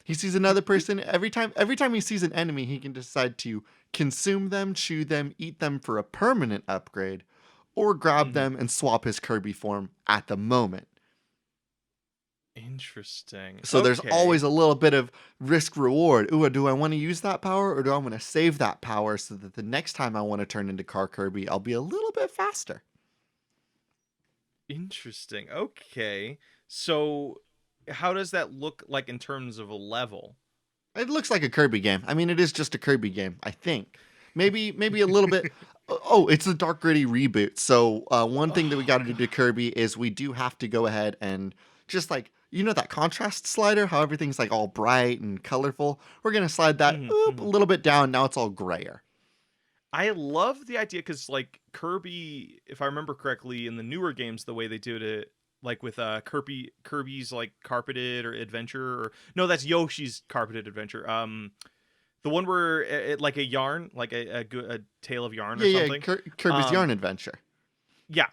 He sees another person, every time he sees an enemy, he can decide to consume them, chew them, eat them for a permanent upgrade, or grab them and swap his Kirby form at the moment. Interesting. So there's always a little bit of risk reward. Ooh, do I want to use that power, or do I want to save that power so that the next time I want to turn into Car Kirby, I'll be a little bit faster? Interesting. Okay. So how does that look like in terms of a level? It looks like a Kirby game. I mean, it is just a Kirby game, I think. Maybe a little bit. Oh, it's a dark gritty reboot. So one thing that we got to do to Kirby is we do have to go ahead and just like, you know, that contrast slider, how everything's like all bright and colorful. We're going to slide that a little bit down. Now it's all grayer. I love the idea because, like, Kirby, if I remember correctly, in the newer games, the way they did it, like with Kirby's like Carpeted or Adventure, or no, that's Yoshi's Carpeted Adventure. The one where it like a yarn, like a tale of yarn or something. Kirby's Yarn Adventure. Yeah.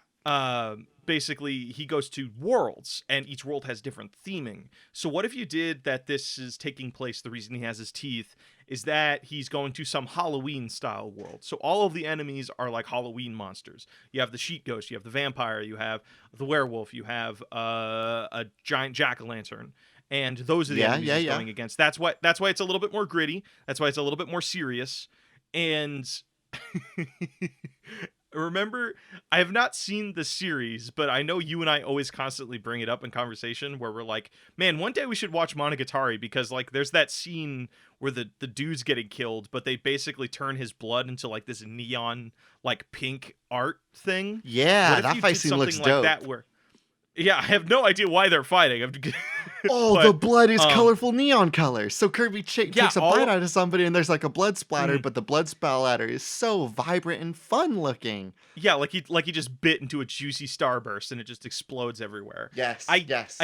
basically he goes to worlds, and each world has different theming. So what if you did that? This is taking place. The reason he has his teeth is that he's going to some Halloween style world. So all of the enemies are like Halloween monsters. You have the sheet ghost, you have the vampire, you have the werewolf, you have a giant jack-o'-lantern. And those are the enemies he's going against. That's why it's a little bit more gritty. That's why it's a little bit more serious. And remember, I have not seen the series, but I know you and I always constantly bring it up in conversation where we're like, man, one day we should watch Monogatari, because like there's that scene where the dude's getting killed, but they basically turn his blood into like this neon like pink art thing. Yeah, that fight scene looks dope. That where, yeah, I have no idea why they're fighting. But, the blood is colorful neon colors. So Kirby takes a bite out of somebody, and there's like a blood splatter, but the blood splatter is so vibrant and fun looking. Yeah, like he just bit into a juicy starburst, and it just explodes everywhere. Yes,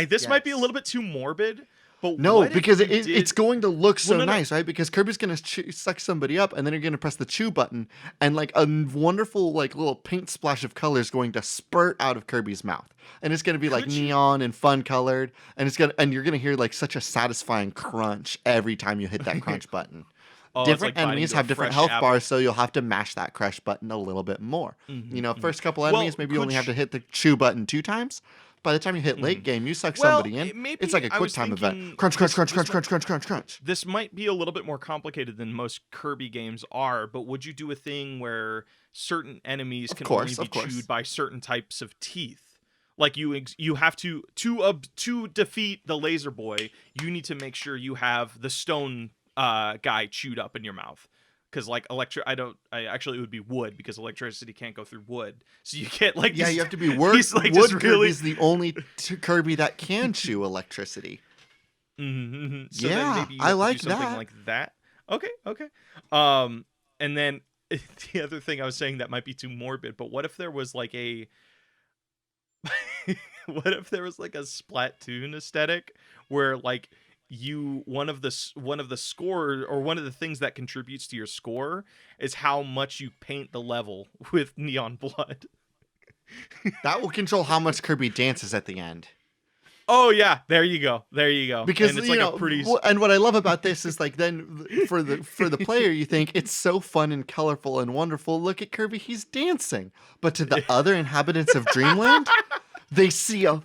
This might be a little bit too morbid. But no, because it's going to look so nice, right? Because Kirby's going to suck somebody up, and then you're going to press the chew button, and like a wonderful like little paint splash of color is going to spurt out of Kirby's mouth, and it's going to be like neon and fun colored, and you're going to hear like such a satisfying crunch every time you hit that crunch button. Different enemies have different health bars, so you'll have to mash that crush button a little bit more. First couple enemies, maybe you only have to hit the chew button 2 times. By the time you hit late game, you suck somebody in. It's like a quick time event. Crunch, crunch, crunch, crunch, crunch, crunch, crunch, crunch. This might be a little bit more complicated than most Kirby games are, but would you do a thing where certain enemies can only be chewed by certain types of teeth? Like you have to defeat the laser boy, you need to make sure you have the stone guy chewed up in your mouth. Because like it would be wood, because electricity can't go through wood, so you can't like. Yeah, you have to be wood. Wood Kirby is the only Kirby that can chew electricity. So yeah, then maybe I like something that. Like that. Okay. And then the other thing I was saying that might be too morbid, but what if there was like a Splatoon aesthetic where like one of the score, or one of the things that contributes to your score is how much you paint the level with neon blood. That will control how much Kirby dances at the end. Oh yeah, there you go. Because and it's like a pretty. And what I love about this is like then for the player, you think it's so fun and colorful and wonderful. Look at Kirby, he's dancing. But to the other inhabitants of Dreamland, they see a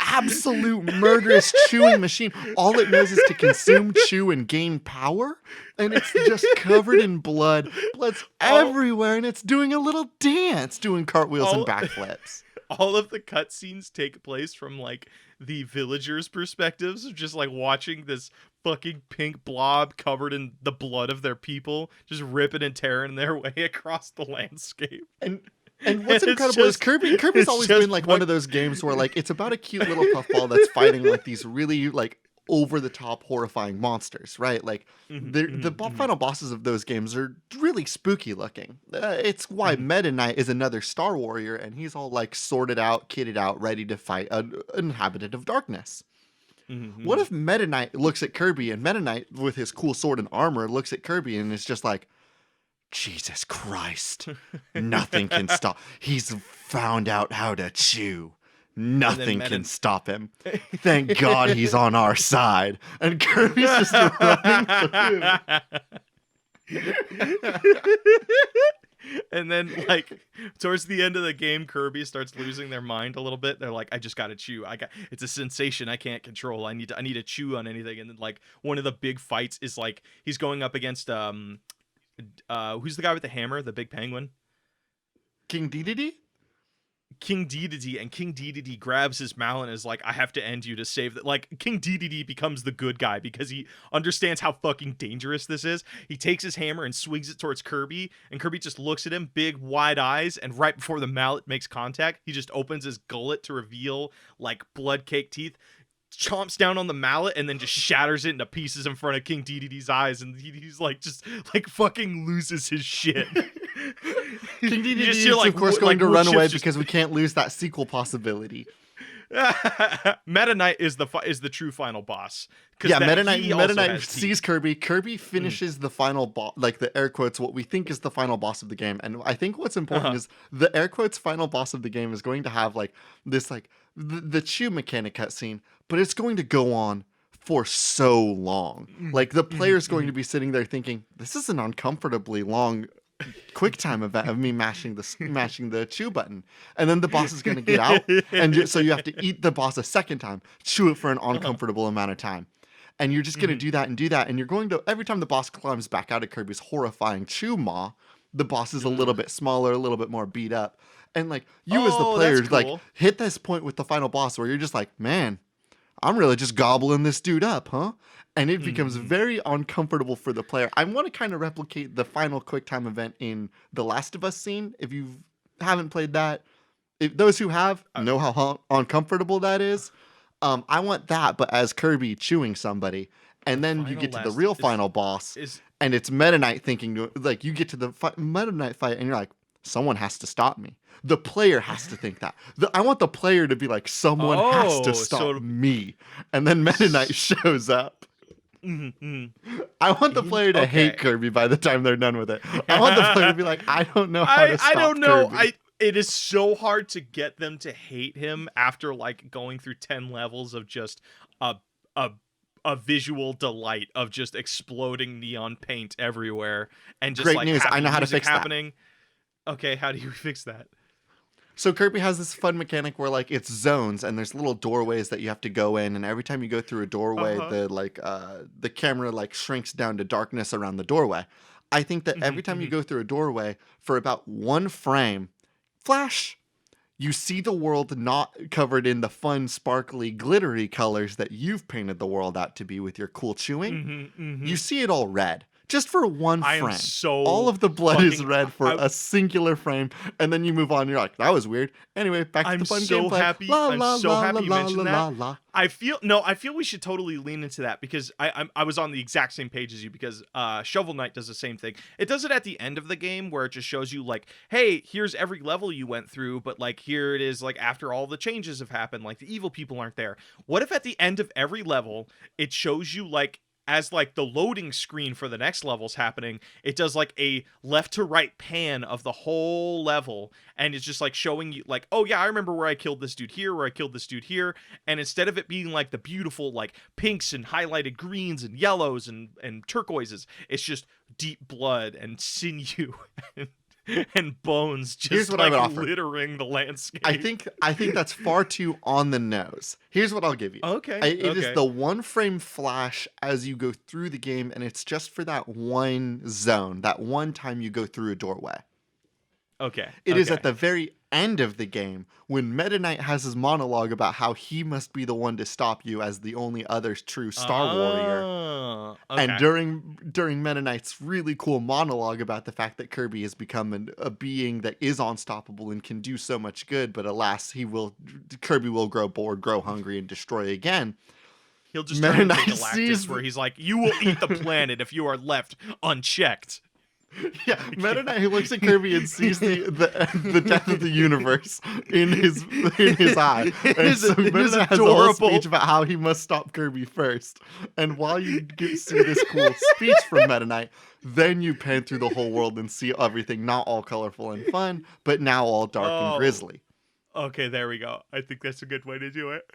absolute murderous chewing machine. All it knows is to consume, chew, and gain power. And it's just covered in blood. Blood's everywhere, and it's doing a little dance, doing cartwheels and backflips. All of the cutscenes take place from like the villagers' perspectives of just like watching this fucking pink blob covered in the blood of their people, just ripping and tearing their way across the landscape. And what's incredible is Kirby's always been like one of those games where like it's about a cute little puffball that's fighting like these really like over the top horrifying monsters, right? Like the final bosses of those games are really spooky looking. It's why Meta Knight is another Star Warrior, and he's all like sorted out, kitted out, ready to fight an inhabitant of darkness. What if Meta Knight looks at Kirby, and Meta Knight with his cool sword and armor looks at Kirby and is just like, Jesus Christ, nothing can stop. He's found out how to chew. Nothing can stop him. Thank God he's on our side. And Kirby's just running through. And then, like, towards the end of the game, Kirby starts losing their mind a little bit. They're like, I just gotta chew. It's a sensation I can't control. I need to chew on anything. And then, like, one of the big fights is like he's going up against who's the guy with the hammer, the big penguin? King Dedede? King Dedede, and King Dedede grabs his mallet and is like, I have to end you to save that. Like, King Dedede becomes the good guy because he understands how fucking dangerous this is. He takes his hammer and swings it towards Kirby, and Kirby just looks at him, big wide eyes, and right before the mallet makes contact, he just opens his gullet to reveal like blood-caked teeth, chomps down on the mallet, and then just shatters it into pieces in front of King Dedede's eyes, and he's like just like fucking loses his shit. King Dedede is like, of course going to run away because we can't lose that sequel possibility. Meta Knight is the true final boss. Yeah, That Meta Knight sees Kirby. Kirby finishes the final boss, like the air quotes, what we think is the final boss of the game. And I think what's important is the air quotes final boss of the game is going to have like this, like the chew mechanic cutscene, but it's going to go on for so long. Like the player's going to be sitting there thinking, this is an uncomfortably long quick time event of me mashing the chew button, and then the boss is going to get out, and so you have to eat the boss a second time, chew it for an uncomfortable amount of time, and you're just going to do that, and you're going to, every time the boss climbs back out of Kirby's horrifying chew maw, the boss is a little bit smaller, a little bit more beat up, and like you as the player cool. like hit this point with the final boss where you're just like, man, I'm really just gobbling this dude up, huh? And it becomes very uncomfortable for the player. I want to kind of replicate the final quick time event in the Last of Us scene. If you haven't played that, if those who have know how uncomfortable that is. I want that, but as Kirby chewing somebody. And then you get to the real final boss, and it's Meta Knight thinking, like, you get to the Meta Knight fight, and you're like, someone has to stop me. The player has to think that. I want the player to be like, someone has to stop me. And then Meta Knight shows up. I want the player to hate Kirby by the time they're done with it. I want the player to be like, I don't know how to stop Kirby. I don't know. It is so hard to get them to hate him after like going through 10 levels of just a visual delight of just exploding neon paint everywhere and just great news. I know how to fix happening. That. Okay, how do you fix that? So Kirby has this fun mechanic where like it's zones and there's little doorways that you have to go in, and every time you go through a doorway, the camera like shrinks down to darkness around the doorway. I think that every time you go through a doorway for about one frame, flash, you see the world not covered in the fun, sparkly, glittery colors that you've painted the world out to be with your cool chewing. You see it all red. Just for one frame. All of the blood is red for a singular frame, and then you move on. And you're like, that was weird. Anyway, back to the fun gameplay. I'm so happy you mentioned that. I feel we should totally lean into that because I was on the exact same page as you because Shovel Knight does the same thing. It does it at the end of the game where it just shows you like, hey, here's every level you went through, but like here it is like after all the changes have happened, like the evil people aren't there. What if at the end of every level it shows you like as like the loading screen for the next level's happening, it does like a left to right pan of the whole level, and it's just like showing you like, oh yeah, I remember where I killed this dude here, where I killed this dude here, and instead of it being like the beautiful like pinks and highlighted greens and yellows and turquoises, it's just deep blood and sinew and bones just like littering the landscape. I think that's far too on the nose. Here's what I'll give you. It is the one frame flash as you go through the game, and it's just for that one zone, that one time you go through a doorway. It is at the very end of the game when Meta Knight has his monologue about how he must be the one to stop you as the only other true Star Warrior. And during Meta Knight's really cool monologue about the fact that Kirby has become a being that is unstoppable and can do so much good, but alas, Kirby will grow bored, grow hungry, and destroy again. He'll just turn into Galactus where he's like, you will eat the planet if you are left unchecked. Yeah, Meta Knight looks at Kirby and sees the death of the universe in his eye. And so Meta Knight has a whole speech about how he must stop Kirby first. And while you see this cool speech from Meta Knight, then you pan through the whole world and see everything not all colorful and fun, but now all dark and grisly. Okay, there we go. I think that's a good way to do it.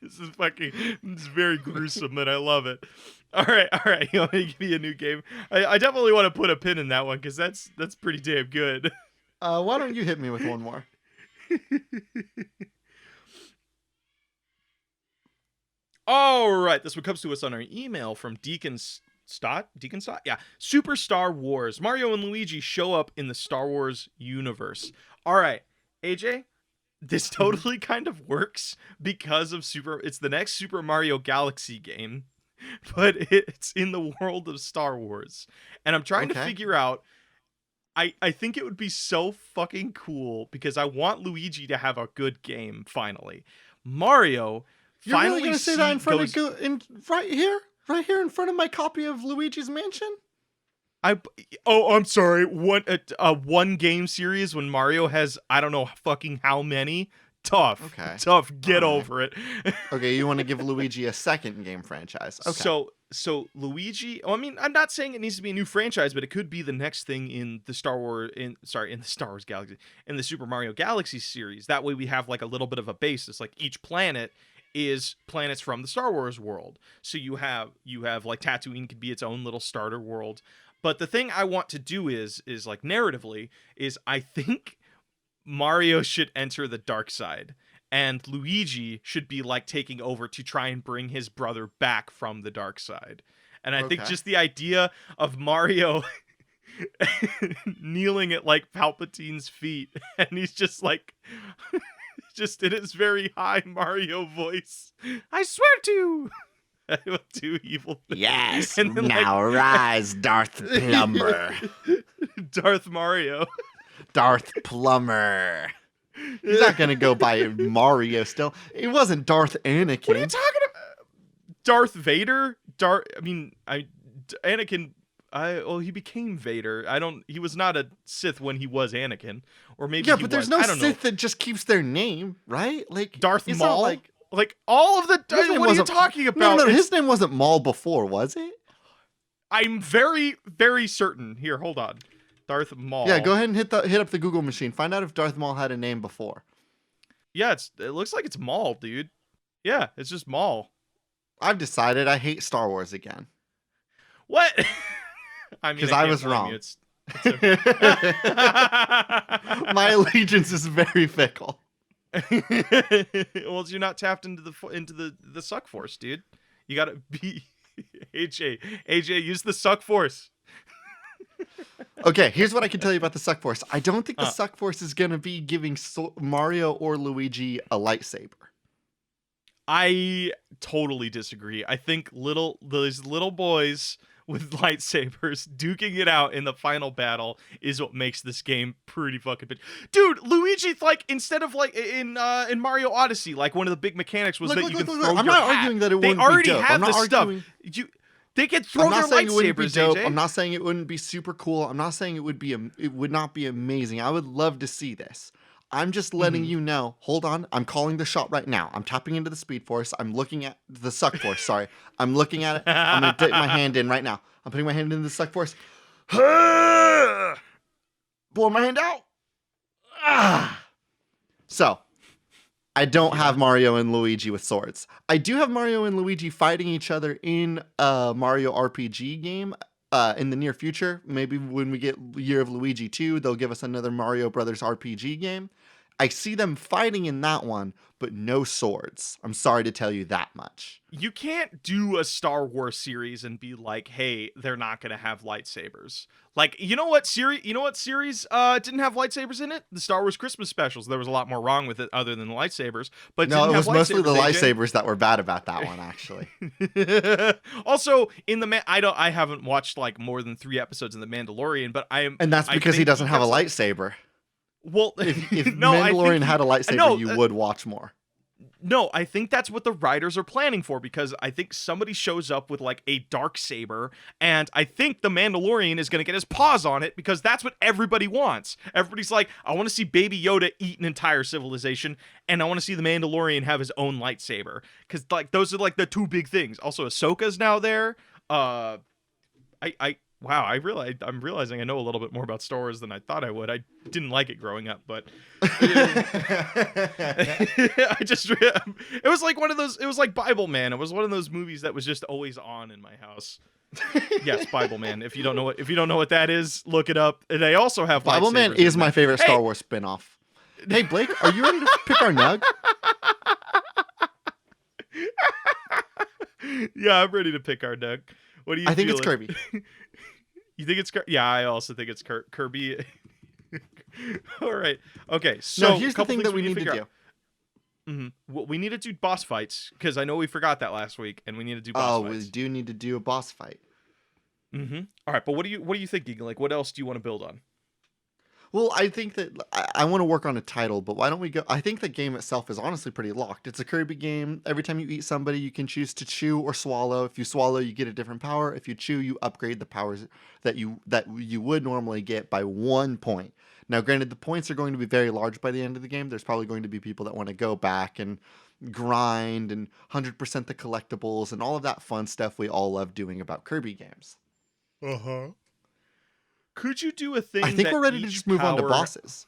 This is very gruesome, and I love it. All right. You want me to give me a new game? I definitely want to put a pin in that one because that's pretty damn good. Why don't you hit me with one more? All right, this one comes to us on our email from Deacon Stott? Yeah. Super Star Wars. Mario and Luigi show up in the Star Wars universe. All right, AJ, this totally kind of works because of it's the next Super Mario Galaxy game, but it's in the world of Star Wars. And I'm trying to figure out, I think it would be so fucking cool because I want Luigi to have a good game finally. Mario You're really going to say that in front of right here in front of my copy of Luigi's Mansion? I I'm sorry. One game series when Mario has I don't know fucking how many. Tough, Okay. tough. All Get right. over it. Okay, you want to give Luigi a second game franchise. Okay. So Luigi. I mean, I'm not saying it needs to be a new franchise, but it could be the next thing in the in the Star Wars galaxy, in the Super Mario Galaxy series. That way, we have like a little bit of a basis. Like each planet is planets from the Star Wars world. So you have like Tatooine could be its own little starter world. But the thing I want to do is like narratively is I think Mario should enter the dark side and Luigi should be like taking over to try and bring his brother back from the dark side. And I think Okay. just the idea of Mario kneeling at like Palpatine's feet and he's just like just in his very high Mario voice, I swear to I will do evil things. Yes. And then, Now rise, Darth Plumber. Darth Mario. Darth Plumber. He's not gonna go by Mario still. It wasn't Darth Anakin. What are you talking about? Darth Vader? Anakin. He became Vader. He was not a Sith when he was Anakin, or maybe. Yeah, he but there's was. no I don't Sith know. that just keeps their name, right? Like Darth it's Maul. not Like all of the. his name What are you wasn't- talking about? No, his name wasn't Maul before, was it? I'm very, very certain. Here, hold on. Darth Maul. Yeah, go ahead and hit up the Google machine. Find out if Darth Maul had a name before. Yeah, it looks like it's Maul, dude. Yeah, it's just Maul. I've decided I hate Star Wars again. What? I mean, 'Cause I I can't was blame wrong. you. It's My allegiance is very fickle. well, you're not tapped into the Succ force, dude. You gotta be AJ. Use the Succ force. Okay, here's what I can tell you about the Succ Force. I don't think the Succ Force is going to be giving Mario or Luigi a lightsaber. I totally disagree. I think those little boys with lightsabers duking it out in the final battle is what makes this game pretty fucking big. Dude, Luigi, like, instead of like in Mario Odyssey, like one of the big mechanics was that you can throw I'm your not hat. arguing that it They wouldn't be already dope. have I'm the not stuff. arguing... They can throw I'm their not saying it wouldn't be lightsabers, dope. AJ. I'm not saying it wouldn't be super cool. I'm not saying it would not be amazing. I would love to see this. I'm just letting you know. Hold on. I'm calling the shot right now. I'm tapping into the Speed Force. I'm looking at the Succ Force. Sorry. I'm looking at it. I'm going to dip my hand in right now. I'm putting my hand into the Succ Force. Blow my hand out. So, I don't have Mario and Luigi with swords. I do have Mario and Luigi fighting each other in a Mario RPG game in the near future. Maybe when we get Year of Luigi 2, they'll give us another Mario Brothers RPG game. I see them fighting in that one, but no swords. I'm sorry to tell you that much. You can't do a Star Wars series and be like, hey, they're not gonna have lightsabers. Like, you know what series didn't have lightsabers in it? The Star Wars Christmas specials. There was a lot more wrong with it other than the lightsabers. But No, it was mostly the lightsabers, lightsabers that were bad about that one, actually. AJ. Also, in I haven't watched like more than 3 episodes in The Mandalorian, but And that's because he doesn't have a lightsaber. Well, If no, Mandalorian had a lightsaber, you would watch more. No, I think that's what the writers are planning for, because I think somebody shows up with like a dark saber, and I think the Mandalorian is going to get his paws on it, because that's what everybody wants. Everybody's like, I want to see Baby Yoda eat an entire civilization, and I want to see the Mandalorian have his own lightsaber, because like those are like the 2 big things. Also, Ahsoka's now there. Wow, I'm realizing I know a little bit more about Star Wars than I thought I would. I didn't like it growing up, but it was like one of those, it was like Bible Man. It was one of those movies that was just always on in my house. Yes, Bible Man. If you don't know what that is, look it up. They also have Bible Man is my favorite Star Wars spin-off. Hey Blake, are you ready to pick our nug? Yeah, I'm ready to pick our nug. What do you I think it's feeling? Kirby. You think it's Kirby? Yeah, I also think it's Kirby. All right. Okay. So No, here's the thing that we need to do. Well, we need to do boss fights, because I know we forgot that last week, and we need to do boss fights. We do need to do a boss fight. All right, but what are you thinking? Like, what else do you want to build on? Well, I think that I want to work on a title, but why don't we go? I think the game itself is honestly pretty locked. It's a Kirby game. Every time you eat somebody, you can choose to chew or swallow. If you swallow, you get a different power. If you chew, you upgrade the powers that you would normally get by 1 point. Now, granted, the points are going to be very large by the end of the game. There's probably going to be people that want to go back and grind and 100% the collectibles and all of that fun stuff we all love doing about Kirby games. Uh-huh. Could you do a thing? I think we're ready to just move on to bosses.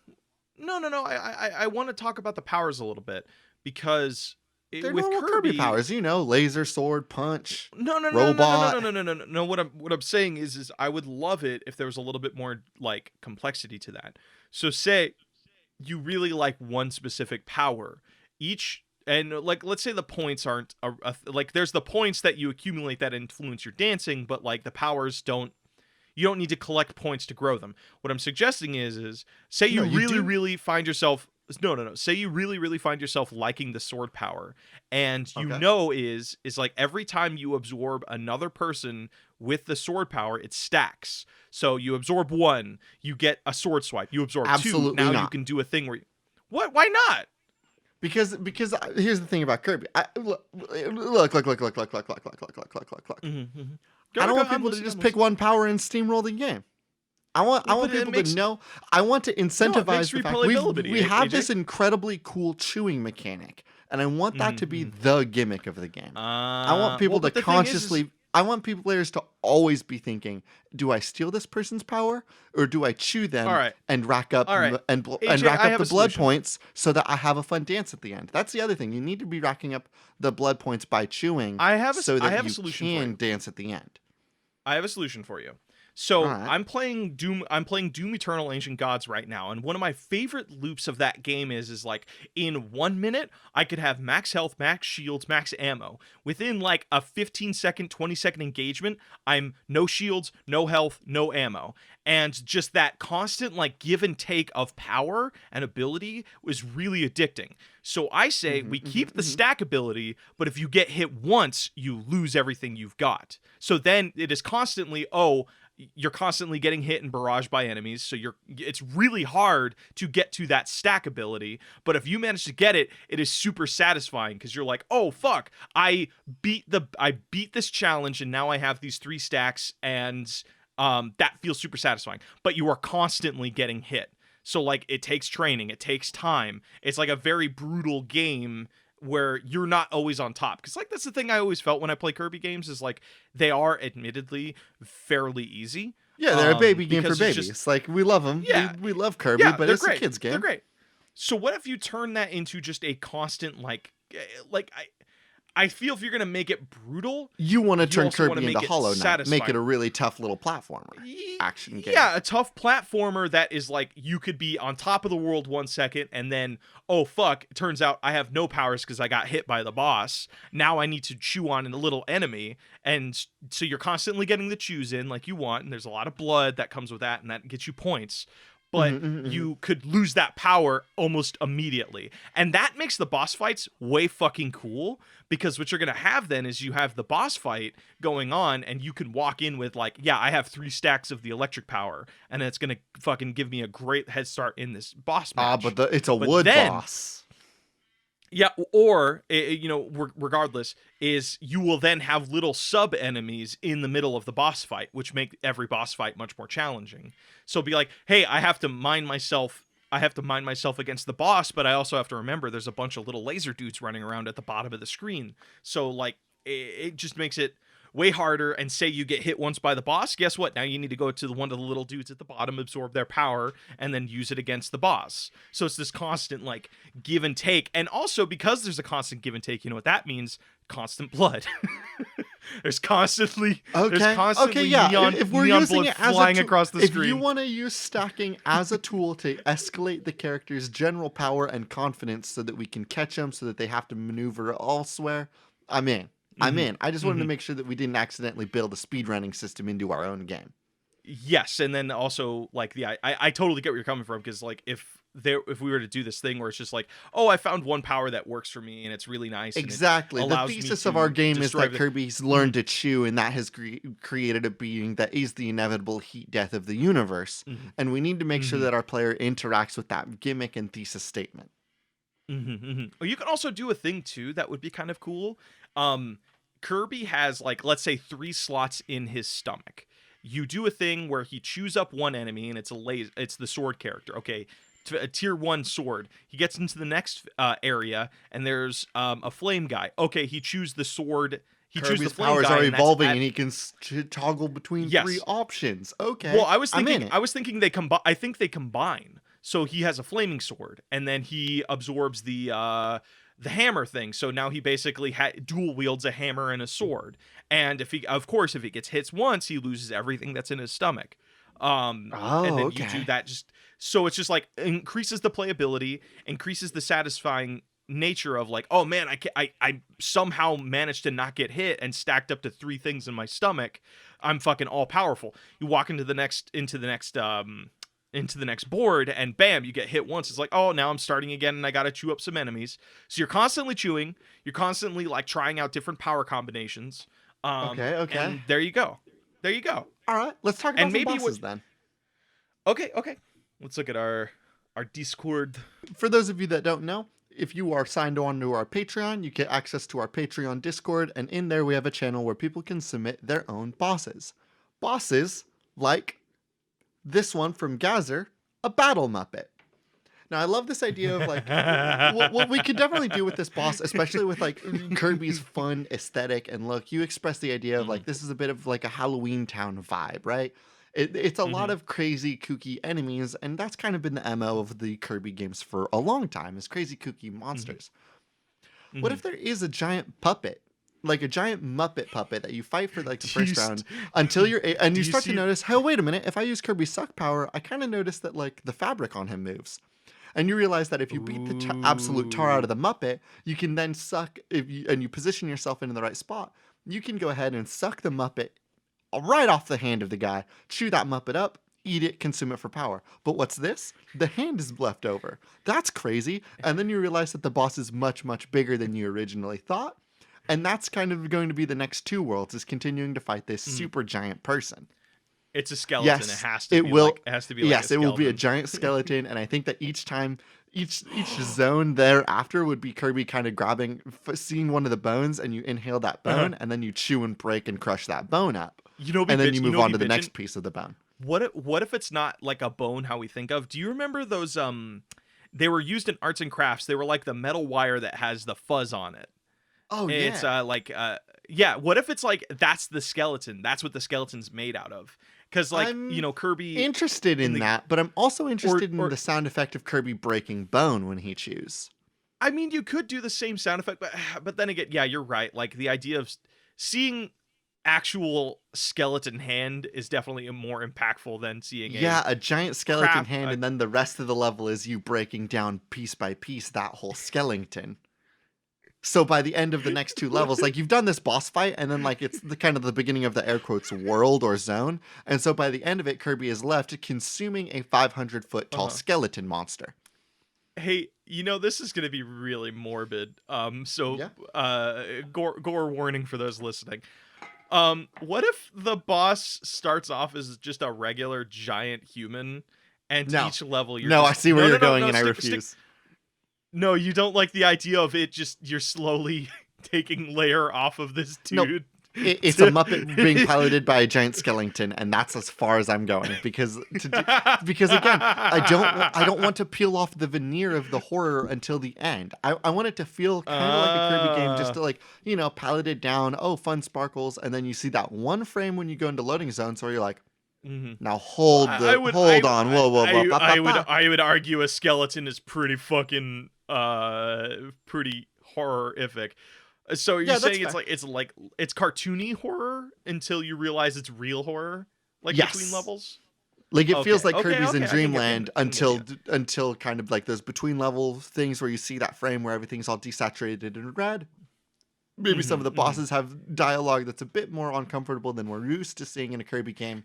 No. I want to talk about the powers a little bit because They're with normal Kirby powers, laser, sword, punch, robot. No. What I'm saying is I would love it if there was a little bit more like complexity to that. So say you really like one specific power, and like let's say the points aren't like there's the points that you accumulate that influence your dancing, but like the powers don't. You don't need to collect points to grow them. What I'm suggesting is say you really find yourself Say you really find yourself liking the sword power, and is like every time you absorb another person with the sword power, it stacks. So you absorb 1, you get a sword swipe. You absorb Absolutely 2, now not. you can do a thing where what? Why not? Because here's the thing about Kirby. Look. Mm-hmm. I don't want people to just pick one power and steamroll the game. I want people to know. I want to incentivize the fact we have this incredibly cool chewing mechanic, and I want that to be the gimmick of the game. I want people to consciously. I want players to always be thinking: do I steal this person's power, or do I chew them and rack up the blood points so that I have a fun dance at the end? That's the other thing. You need to be racking up the blood points by chewing, so that you can dance at the end. I have a solution for you. So I'm playing Doom Eternal Ancient Gods right now, and one of my favorite loops of that game is like in 1 minute I could have max health, max shields, max ammo. Within like a 15-second, 20-second engagement, I'm no shields, no health, no ammo. And just that constant like give and take of power and ability was really addicting. So I say we keep the stack ability, but if you get hit once, you lose everything you've got. So then it is constantly, you're constantly getting hit and barraged by enemies, so it's really hard to get to that stack ability, but if you manage to get it, it is super satisfying because you're like, oh fuck, I beat this challenge and now I have these 3 stacks, and that feels super satisfying. But you are constantly getting hit. So like it takes training, it takes time. It's like a very brutal game where you're not always on top, because like that's the thing I always felt when I play Kirby games is like they are admittedly fairly easy. Yeah, they're a baby game for babies. It's like we love them. Yeah, we love Kirby, but it's a kids game. They're great. So what if you turn that into just a constant I feel if you're gonna make it brutal, you want to turn Kirby into Hollow Knight, make it a really tough little platformer action game. Yeah, a tough platformer that is like you could be on top of the world 1 second, and then oh fuck, it turns out I have no powers because I got hit by the boss. Now I need to chew on a little enemy, and so you're constantly getting the chews in like you want, and there's a lot of blood that comes with that, and that gets you points. But you could lose that power almost immediately. And that makes the boss fights way fucking cool, because what you're going to have then is you have the boss fight going on, and you can walk in with like, yeah, I have 3 stacks of the electric power, and it's going to fucking give me a great head start in this boss match. But it's a wood boss. Yeah, or, regardless, is you will then have little sub-enemies in the middle of the boss fight, which make every boss fight much more challenging. So be like, hey, I have to mind myself against the boss, but I also have to remember there's a bunch of little laser dudes running around at the bottom of the screen. So, like, it just makes it way harder. And say you get hit once by the boss, guess what? Now you need to go to one of the little dudes at the bottom, absorb their power, and then use it against the boss. So it's this constant like give and take. And also because there's a constant give and take, you know what that means? Constant blood. There's constantly neon, if we're neon using blood it as flying across the screen. If you want to use stacking as a tool to escalate the character's general power and confidence so that we can catch them, so that they have to maneuver elsewhere, I'm in. I just wanted to make sure that we didn't accidentally build a speedrunning system into our own game. yes, and then also like I totally get where you're coming from, because like if we were to do this thing where it's just like, oh, I found one power that works for me and it's really nice and it Exactly. The allows me thesis of our to game is destroy that everything. Kirby's learned to chew, and that has created a being that is the inevitable heat death of the universe. Mhm. And we need to make sure Mhm. that our player interacts with that gimmick and thesis statement. Or you can also do a thing too that would be kind of cool. Um, Kirby has, like, let's say 3 slots in his stomach. You do a thing where he chews up one enemy, and it's the sword character. Okay, a tier 1 sword. He gets into the next area, and there's a flame guy. Okay, he chews the sword. He chews the Kirby's flame powers guy, are and that's evolving, at and he can toggle between 3 yes. options. Well, Okay, I'm in it. I was thinking they combine. I think they combine. So he has a flaming sword, and then he absorbs the hammer thing. So now he basically dual wields a hammer and a sword. And of course, if he gets hits once, he loses everything that's in his stomach. And Oh, then you do okay. that just so it's just like increases the playability, increases the satisfying nature of like, oh man, I somehow managed to not get hit and stacked up to 3 things in my stomach. I'm fucking all powerful. You walk into the next board, and bam, you get hit once. It's like, oh, now I'm starting again and I gotta chew up some enemies. So you're constantly chewing, you're constantly like trying out different power combinations. Okay. And there you go. There you go. All right, let's talk about And some maybe what bosses then. okay. Let's look at our Discord. For those of you that don't know, if you are signed on to our Patreon, you get access to our Patreon Discord, and in there we have a channel where people can submit their own bosses. Bosses like this one from Gazer, a battle Muppet. Now, I love this idea of like what we could definitely do with this boss, especially with like Kirby's fun aesthetic and look. You express the idea of Mhm, like this is a bit of like a Halloween Town vibe, right? It's a lot mhm, of crazy, kooky enemies, and that's kind of been the MO of the Kirby games for a long time, is crazy, kooky mhm, monsters. What mhm. if there is a giant puppet, like a giant Muppet puppet that you fight for like the Do you first st- round until and do you you start to see? notice, oh wait a minute, if I use Kirby's Suck power, I kind of notice that like the fabric on him moves. And you realize that if you beat the absolute tar out of Ooh. the Muppet, you can then suck and you position yourself in the right spot. You can go ahead and suck the Muppet right off the hand of the guy, chew that Muppet up, eat it, consume it for power. But what's this? The hand is left over. That's crazy. And then you realize that the boss is much, much bigger than you originally thought. And that's kind of going to be the next 2 worlds, is continuing to fight this Mhm. super giant person. It's a skeleton. It Yes, has to it be will. like a Yes, it will be a skeleton. giant skeleton, and I think that each time, each zone thereafter would be Kirby kind of grabbing, seeing one of the bones, and you inhale that Uh-huh. bone, and then you chew and break and crush that bone up, Be and then you You move know, on be to the bitching. next piece of the bone. What if it's not like a bone? How we think of? Do you remember those? They were used in arts and crafts. They were like the metal wire that has the fuzz on it. Oh It's yeah, yeah. What if it's like that's the skeleton? That's what the skeleton's made out of. Because like I'm Kirby interested in in the that, but I'm also interested in or the sound effect of Kirby breaking bone when he chews. I mean, you could do the same sound effect, but then again, yeah, you're right. Like the idea of seeing actual skeleton hand is definitely more impactful than seeing a Yeah, a giant skeleton crap. hand, and then the rest of the level is you breaking down piece by piece that whole skeleton. So by the end of the next 2 levels, like you've done this boss fight, and then like it's the kind of the beginning of the air quotes world or zone, and so by the end of it, Kirby is left consuming a 500-foot tall Uh-huh. skeleton monster. Hey, this is gonna be really morbid. So Yeah. gore warning for those listening. What if the boss starts off as just a regular giant human, and No, each level you're no, I just see where you're going, no and I stick. refuse. No, you don't like the idea of it. Just you're slowly taking layer off of this Nope. dude. It's a Muppet being piloted by a giant skeleton, and that's as far as I'm going because again, I don't want to peel off the veneer of the horror until the end. I want it to feel kind of like a Kirby game, just to like palette it down. Oh, fun sparkles, and then you see that one frame when you go into loading zones where you're like, Mhm. now Well, hold on, whoa, ba, ba, ba. I would argue a skeleton is pretty fucking pretty horrific. So you're Yeah, that's saying fair. it's cartoony horror until you realize it's real horror, like between Yes. levels. Like it feels Okay, like okay, Kirby's in okay. I can get Dreamland I can get you. until kind of like those between level things where you see that frame where everything's all desaturated and red. Maybe some of the Mm-hmm. bosses have dialogue that's a bit more uncomfortable than we're used to seeing in a Kirby game.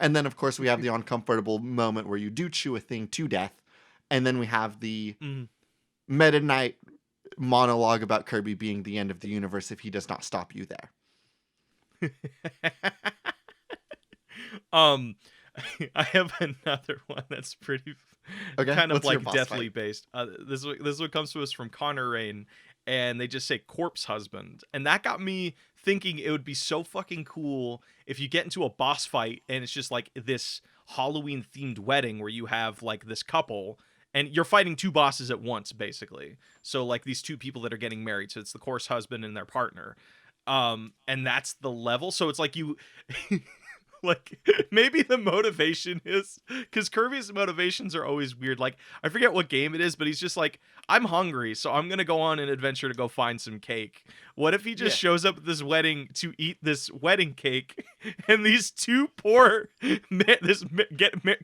And then, of course, we have the uncomfortable moment where you do chew a thing to death. And then we have the Meta Knight monologue about Kirby being the end of the universe if he does not stop you there. I have another one that's pretty Okay, kind of what's your like boss deathly fight? based. This one comes to us from Connor Rain, and they just say corpse husband, and that got me thinking it would be so fucking cool if you get into a boss fight and it's just like this Halloween themed wedding where you have like this couple and you're fighting two bosses at once basically. So like these two people that are getting married, so it's the corpse husband and their partner. And that's the level. So it's like you like maybe the motivation is because Kirby's motivations are always weird. Like I forget what game it is, but he's just like, I'm hungry, so I'm gonna go on an adventure to go find some cake. What if he just shows up at this wedding to eat this wedding cake, and these two poor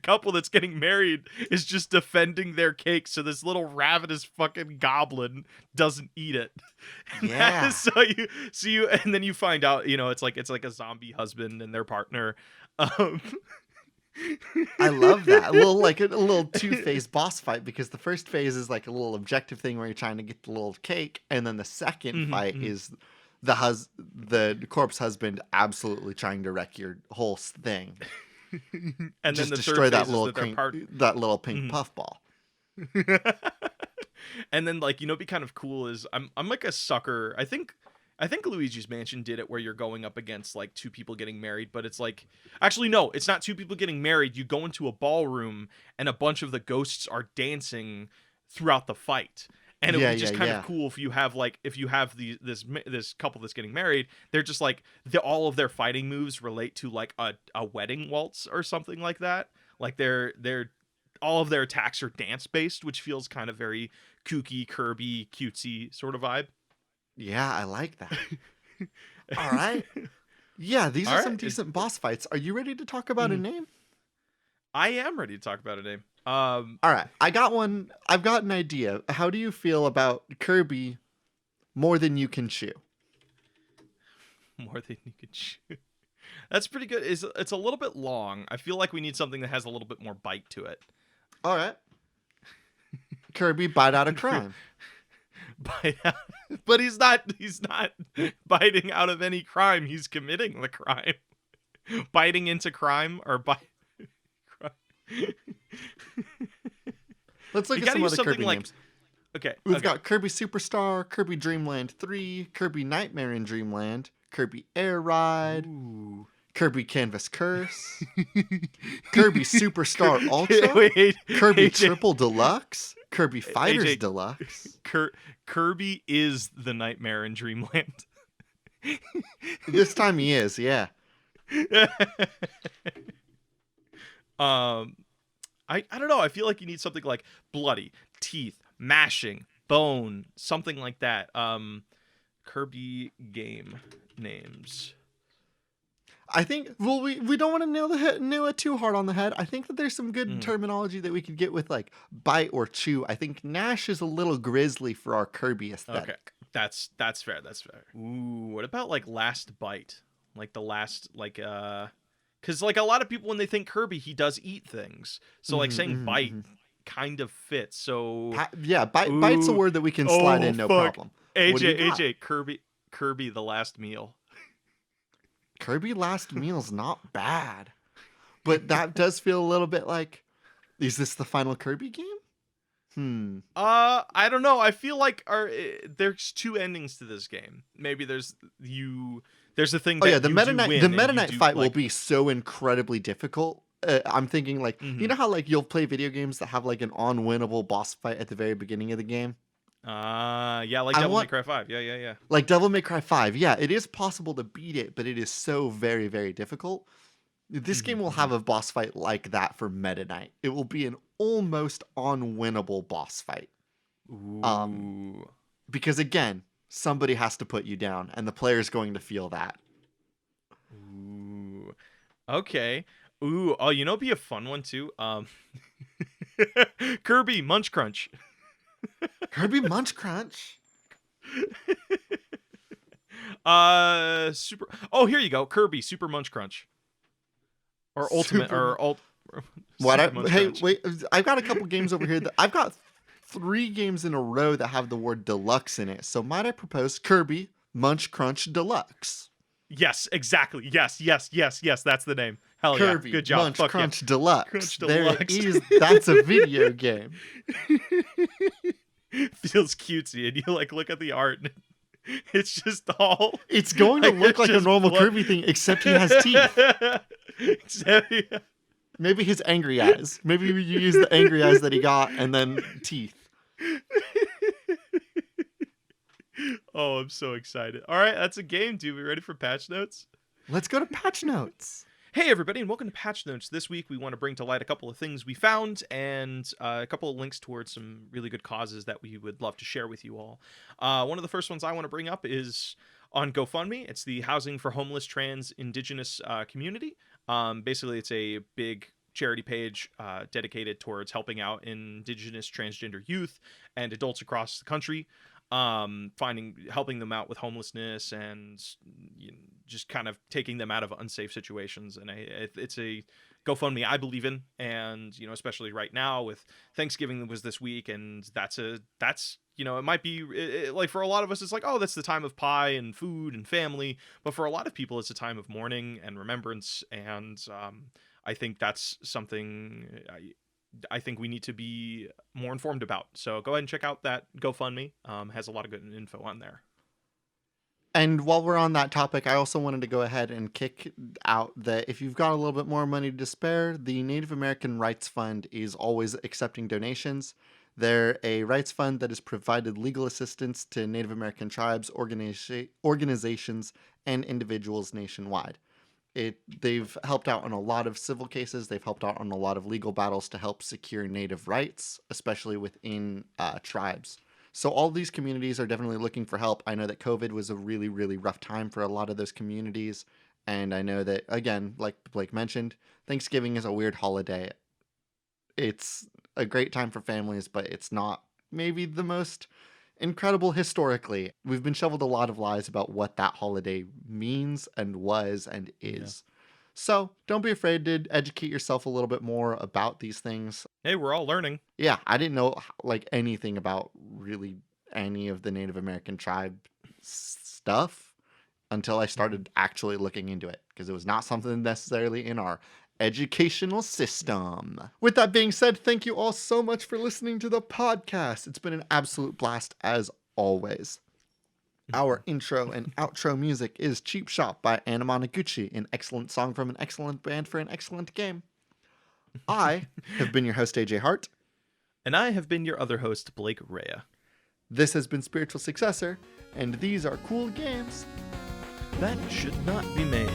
couple that's getting married is just defending their cake, so this little ravenous fucking goblin doesn't eat it. And Yeah. so you and then you find out, it's like a zombie husband and their partner. Um, I love that. A little two-phase boss fight, because the first phase is like a little objective thing where you're trying to get the little cake, and then the second fight is the corpse husband absolutely trying to wreck your whole thing. And Just then the destroy third that phase little is that little pink puffball. And then like, it'd be kind of cool is I'm like a sucker. I think Luigi's Mansion did it where you're going up against like two people getting married, but it's like, actually no, it's not two people getting married. You go into a ballroom and a bunch of the ghosts are dancing throughout the fight. And it would be just kind of cool if you have this couple that's getting married, they're just like all of their fighting moves relate to like a wedding waltz or something like that. Like they're all of their attacks are dance based, which feels kind of very kooky, Kirby, cutesy sort of vibe. Yeah, I like that. All right. Yeah, these are some decent boss fights. Are you ready to talk about a name? I am ready to talk about a name. All right, I got one. I've got an idea. How do you feel about Kirby more than you can chew? More than you can chew. That's pretty good. It's a little bit long. I feel like we need something that has a little bit more bite to it. All right. Kirby bite out of crime. Bite out, but he's not biting out of any crime. He's committing the crime. Biting into crime or crime. Let's look at some other Kirby names. Okay. We've got Kirby Superstar, Kirby Dreamland 3, Kirby Nightmare in Dreamland, Kirby Air Ride, Kirby Canvas Curse, Kirby Superstar Ultra, Kirby AJ. Triple Deluxe, Kirby Fighters AJ. Deluxe. Kirby is the Nightmare in Dreamland. This time he is, yeah. I don't know. I feel like you need something like bloody, teeth, mashing, bone, something like that. Kirby game names. I think, well, we don't want to nail it too hard on the head. I think that there's some good terminology that we could get with like bite or chew. I think Nash is a little grisly for our Kirby aesthetic. Okay, that's fair. That's fair. Ooh, what about like last bite? Like the last because like a lot of people when they think Kirby, he does eat things. So like saying bite kind of fits. So bite's a word that we can slide in, no problem. AJ, Kirby, the last meal. Kirby Last Meal's not bad, but that does feel a little bit like, is this the final Kirby game? I don't know. I feel like there's two endings to this game. Maybe there's a thing. The Meta Knight fight will be so incredibly difficult. I'm thinking like, you know how like you'll play video games that have like an unwinnable boss fight at the very beginning of the game. Yeah, like Devil May Cry 5. Yeah. Like Devil May Cry 5. Yeah, it is possible to beat it, but it is so very, very difficult. This game will have a boss fight like that for Meta Knight. It will be an almost unwinnable boss fight. Ooh. Because again, somebody has to put you down, and the player's going to feel that. Ooh. Okay. Ooh. Oh, it'd be a fun one too. Kirby Munch Crunch. Kirby Munch Crunch. Super. Oh, here you go. Kirby Super Munch Crunch. or ultimate or ult. What? Hey, wait! I've got a couple games over here. I've got 3 games in a row that have the word deluxe in it. So might I propose Kirby Munch Crunch Deluxe? Yes, exactly. Yes. That's the name. Hell Kirby yeah! Good job. Munch Fuck Crunch yeah. Deluxe. Crunch There Deluxe. it is. That's a video game. Feels cutesy, and you like look at the art, and it's just all. It's going to look like a normal blood. Kirby thing, except he has teeth. Except, yeah. Maybe his angry eyes. Maybe you use the angry eyes that he got and then teeth. Oh, I'm so excited. All right, that's a game, dude. We ready for patch notes? Let's go to patch notes. Hey, everybody, and welcome to Patch Notes. This week, we want to bring to light a couple of things we found and a couple of links towards some really good causes that we would love to share with you all. One of the first ones I want to bring up is on GoFundMe. It's the Housing for Homeless Trans Indigenous Community. Basically, it's a big charity page dedicated towards helping out Indigenous transgender youth and adults across the country. Helping them out with homelessness and just kind of taking them out of unsafe situations. And it's a GoFundMe I believe in, and especially right now with Thanksgiving was this week, and that's it might be like for a lot of us it's like, oh, that's the time of pie and food and family, but for a lot of people it's a time of mourning and remembrance, and I think that's something I think we need to be more informed about. So go ahead and check out that GoFundMe. Has a lot of good info on there. And while we're on that topic, I also wanted to go ahead and kick out that if you've got a little bit more money to spare, the Native American Rights Fund is always accepting donations. They're a rights fund that has provided legal assistance to Native American tribes, organizations, and individuals nationwide. They've helped out on a lot of civil cases. They've helped out on a lot of legal battles to help secure Native rights, especially within tribes. So all these communities are definitely looking for help. I know that COVID was a really, really rough time for a lot of those communities. And I know that, again, like Blake mentioned, Thanksgiving is a weird holiday. It's a great time for families, but it's not maybe the most incredible historically. We've been shoveled a lot of lies about what that holiday means and was and is. Yeah. So don't be afraid to educate yourself a little bit more about these things. Hey, we're all learning. Yeah, I didn't know like anything about really any of the Native American tribe stuff until I started actually looking into it, because it was not something necessarily in our educational system. With that being said, thank you all so much for listening to the podcast. It's been an absolute blast as always. Our intro and outro music is Cheap Shop by Anamanaguchi, an excellent song from an excellent band for an excellent game. I have been your host, AJ Hart. And I have been your other host, Blake Rea. This has been Spiritual Successor, and these are cool games that should not be made.